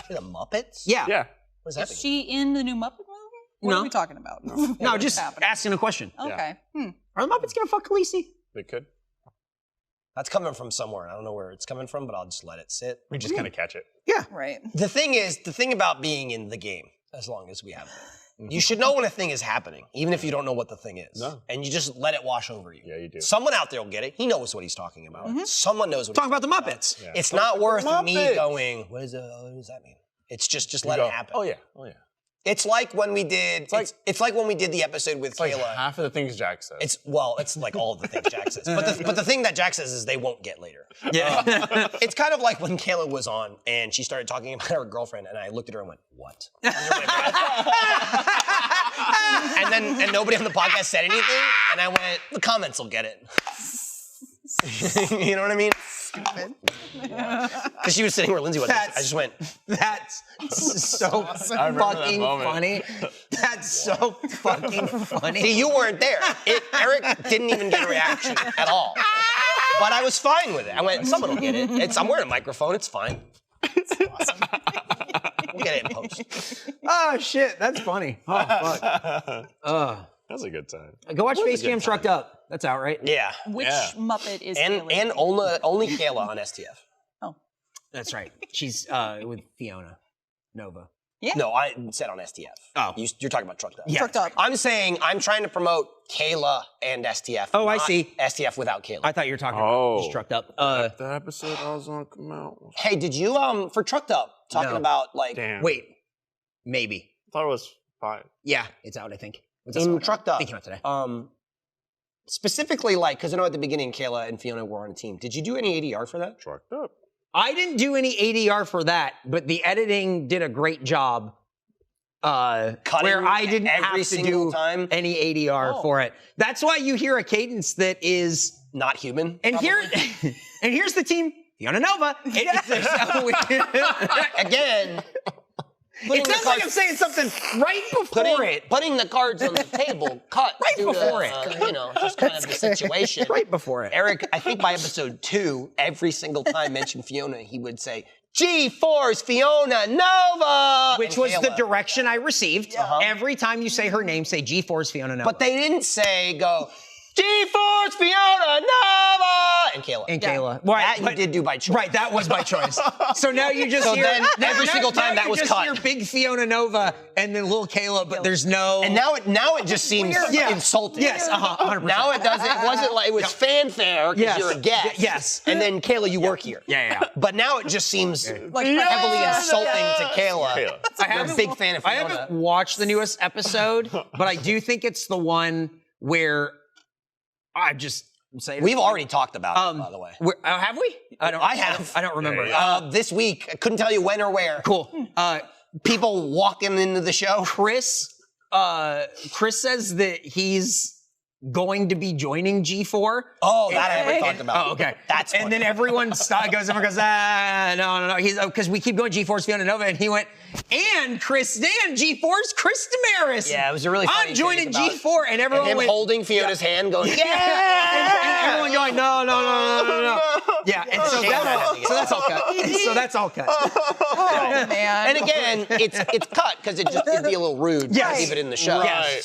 The Muppets? Yeah. Yeah. What does that Is mean? she in the new Muppet movie? What No. are we talking about? No, just happening? asking a question. Okay. Are the Muppets gonna fuck Khaleesi? They could. That's coming from somewhere. I don't know where it's coming from, but I'll just let it sit. We just kind of catch it. Right. The thing about being in the game, as long as we have it, you should know when a thing is happening, even if you don't know what the thing is. No. And you just let it wash over you. Yeah, you do. Someone out there will get it. He knows what he's talking about. Someone knows what Talking he's about the Muppets. Yeah. It's not worth me Muppets. going, what does that mean? It's just You let go, it happen. Oh yeah. Oh yeah. It's like when we did it's like when we did the episode with It's like Kayla. half of the things Jack says. It's like all of the things Jack says. But the thing that Jack says is they won't get later. Yeah. It's kind of like when Kayla was on and she started talking about her girlfriend, and I looked at her and went, "What?" and nobody on the podcast said anything, and I went, "The comments will get it." You know what I mean? Because she was sitting where Lindsay was. I just went, That's so I remember that fucking moment. funny. That's so fucking funny. see, you weren't there. Eric didn't even get a reaction at all. But I was fine with it. I went, someone will get it. I'm wearing a microphone. It's fine. It's awesome. We'll get it in post. Oh shit, that's funny. Oh fuck. That's a good time. Go watch That was a Face good Jam time. Trucked Up. That's out, right? Yeah. Which Yeah. Muppet is And Kayla? only Kayla on STF. Oh. That's right. She's with Fiona Nova. Yeah. No, I said on STF. Oh. You're talking about Trucked Up. Yeah. Trucked up. I'm saying I'm trying to promote Kayla and STF. Oh, I not see. STF without Kayla. I thought you were talking Oh. about just Trucked Up. That episode I was on come out. Hey, did you for Trucked Up talking No. about like Damn. Wait, maybe. I thought it was 5. Yeah, it's out. I think. What's in that? Trucked I Up? think it came out today. Specifically, like, because I know at the beginning Kayla and Fiona were on a team. Did you do any ADR for that? Trucked up. I didn't do any ADR for that, but the editing did a great job. Where I didn't every have to single do time? any ADR for it. That's why you hear a cadence that is Not human. and here and here's the team Fiona Nova. Again. It sounds like I'm saying something right before it. Putting the cards on the table, cut Right due before to, it. Just kind of the situation. Right before it. Eric, I think by episode 2, every single time mentioned Fiona, he would say, G-Force Fiona Nova! Which and was the Kayla. direction I received. Every time you say her name, say G-Force Fiona Nova. But they didn't go, G-Force Fiona Nova! And Kayla. And Kayla. That you did do by choice. Right, that was by choice. So now you just So hear... then every single time now that was you just cut. hear big Fiona Nova and then little Kayla, but there's no... And now it just seems insulting. Yes, 100%. Now it doesn't. It wasn't like it was fanfare because Yes. you're a guest. Yes. And then Kayla, you work here. Yeah. But now it just seems Like, heavily yeah. insulting to Kayla. I'm a big fan of I Fiona. haven't watched the newest episode, but I do think it's the one where I just say We've already talked about it, by the way. have we? I have. I don't remember. This week, I couldn't tell you when or where. Cool. People walking into the show. Chris says that he's going to be joining G4. Oh, that I haven't talked about. Oh, okay. That's and funny. then everyone goes over and goes, no. He's because we keep going G4's Fiona Nova, and he went, and Chris Dan, G4's Chris Damaris. Yeah, it was a really funny I'm joining thing about G4, and everyone And him went, holding Fiona's hand going, and everyone going, no. Yeah, and so that's all cut. So that's all cut. Oh, man. And again, it's cut because it'd be a little rude to leave it in the show. Right.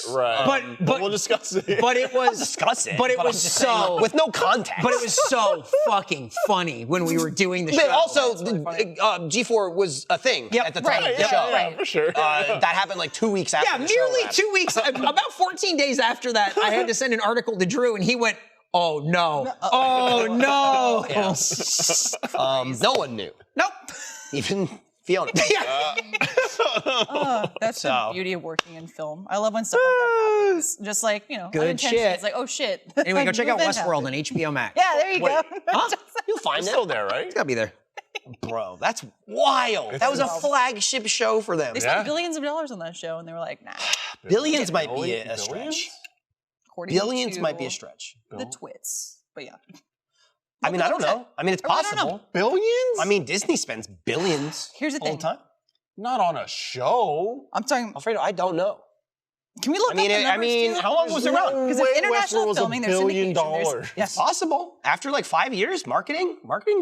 But We'll discuss it. But it was Discuss it. But it I'm was just saying, so with no context. But it was so fucking funny when we were doing the show. But also, G4 was a thing at the time of the show. Yeah, for sure. That happened like 2 weeks after the show. Nearly wrapped. 2 weeks. About 14 days after that, I had to send an article to Drew, and he went, "Oh no! Oh no!" No one knew. Nope. Even Fiona. That's the beauty of working in film. I love when stuff like that happens. Just like, Good unintentionally. shit. It's like, oh shit. Anyway, go check out Event WestWorld on happened. HBO Max. Yeah, there you go. You'll find It's it. still there, right? It's gotta be there. Bro, that's wild. That was a flagship show for them. They spent billions of dollars on that show, and they were like, nah. Billions might be a Billions? stretch. According Billions to might be a stretch. The twits. But yeah. I mean, I don't know. I mean, it's I don't know. possible. Billions? I mean, Disney spends billions Here's the all thing. the time. not on a show. I'm talking. Alfredo, I don't know. Can we look I mean, up the numbers too? how long was it around? Because Way it's international WestWorld was filming, $1 there's billion. syndication. There's, yes, Possible. After like 5 years, marketing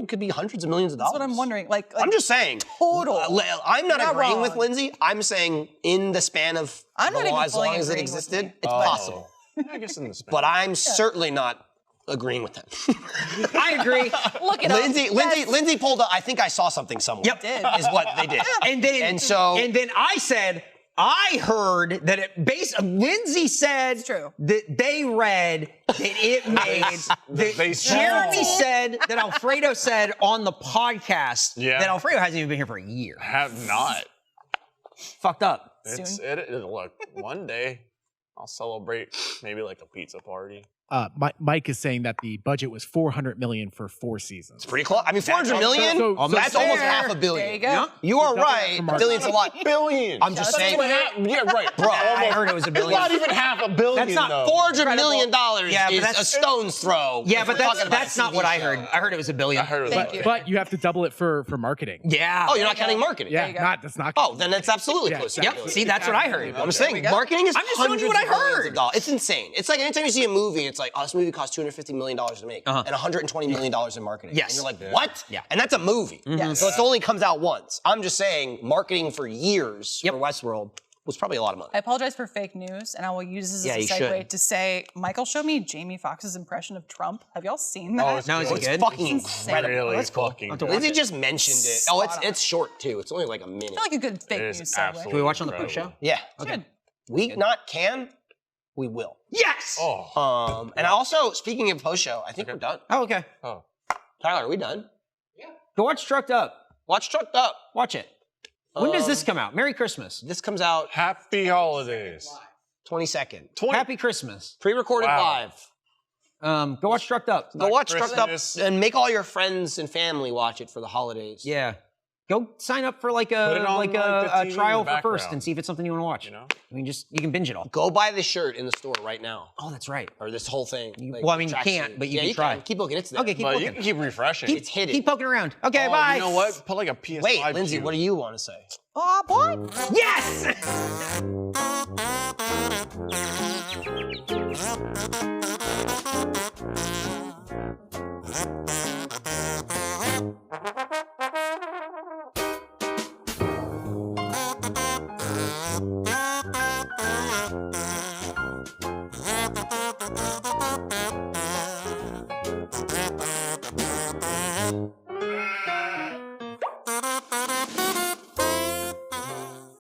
could be hundreds of millions of dollars. that's what I'm wondering. Like I'm just saying. total. I'm not You're not agreeing with wrong. Lindsay. I'm saying in the span of I'm the not even law, as fully long as it agreeing with existed, you. it's possible. I guess in the span. But I'm certainly not agreeing with them. I agree. Look it Lindsay pulled a, I think I saw something somewhere. Yep. Did. Is what they did. And then I said, I heard that Lindsay said true. that they read that it made, they Jeremy saw. said that Alfredo said on the podcast Yeah. that Alfredo hasn't even been here for a year. Have not. Fucked up. Look, one day I'll celebrate maybe like a pizza party. Mike is saying that the budget was $400 million for 4 seasons. Pretty close. I mean, 400 million? So- That's so almost fair. half a billion. There you go. You are Double that right. for A marketing. billion's a lot. Billions. I'm just saying. Yeah, right. Bro, I heard it was a It's billion. not even half a billion. That's not though. $400 million Yeah, but is that's- a stone's throw. Yeah, if but we're talking about that's a not TV what I show. heard. I heard it was a billion. I heard it was Thank like- you. But you have to double it for marketing. Yeah. Oh, you're not counting marketing? Yeah, you go. that's not. Oh, then that's absolutely Yeah, close to a exactly. Yep. billion. See, that's what I heard. I'm saying marketing is I'm just telling hundreds you what I of millions heard. of dollars. It's insane. It's like anytime you see a movie, it's like, oh, this movie cost $250 million to make and $120 million in marketing. Yes. And you're like, what? Yeah. And that's a movie. Yes. So it only comes out once. I'm just saying marketing for years Yep. for Westworld was probably a lot of money. I apologize for fake news, and I will use this Yeah, as you a segue should. to say Michael showed me Jamie Foxx's impression of Trump. Have y'all seen that? Oh, it's No, is good. it good? Fucking insane. incredible. Really that's cool. fucking I'll have to good. watch Lindsay it. just mentioned it. Oh, Spot on. it's short too. It's only like a minute. I feel like a good fake It is news segue. absolutely Can we watch on the post show? incredible. Yeah. Okay. We not can, we will. Yes. Oh. And also, speaking of post show, I think we're done. Oh, okay. Oh. Tyler, are we done? Go watch Trucked Up. Watch Trucked Up. Watch it. When does this come out? Merry Christmas. This comes out Happy holidays. 22nd. Happy Christmas. Pre-recorded Wow. live. Go watch Trucked Up. Go watch Trucked Up Christmas. and make all your friends and family watch it for the holidays. Yeah. Go sign up for like Put it on, a the TV trial in the for first background. and see if it's something you want to watch. You know? I mean, you can binge it all. Go buy the shirt in the store right now. Oh, that's right. Or this whole thing. Like, well, I mean, you tracksuit. can't, but you yeah, can you try. Can. Keep looking. It's there. Okay, keep But looking. you can keep refreshing. It's hidden. Keep poking around. Okay, Oh, bye. You know what? Put like a PS5 Wait, Lindsay, cube. what do you want to say? Oh boy. Yes!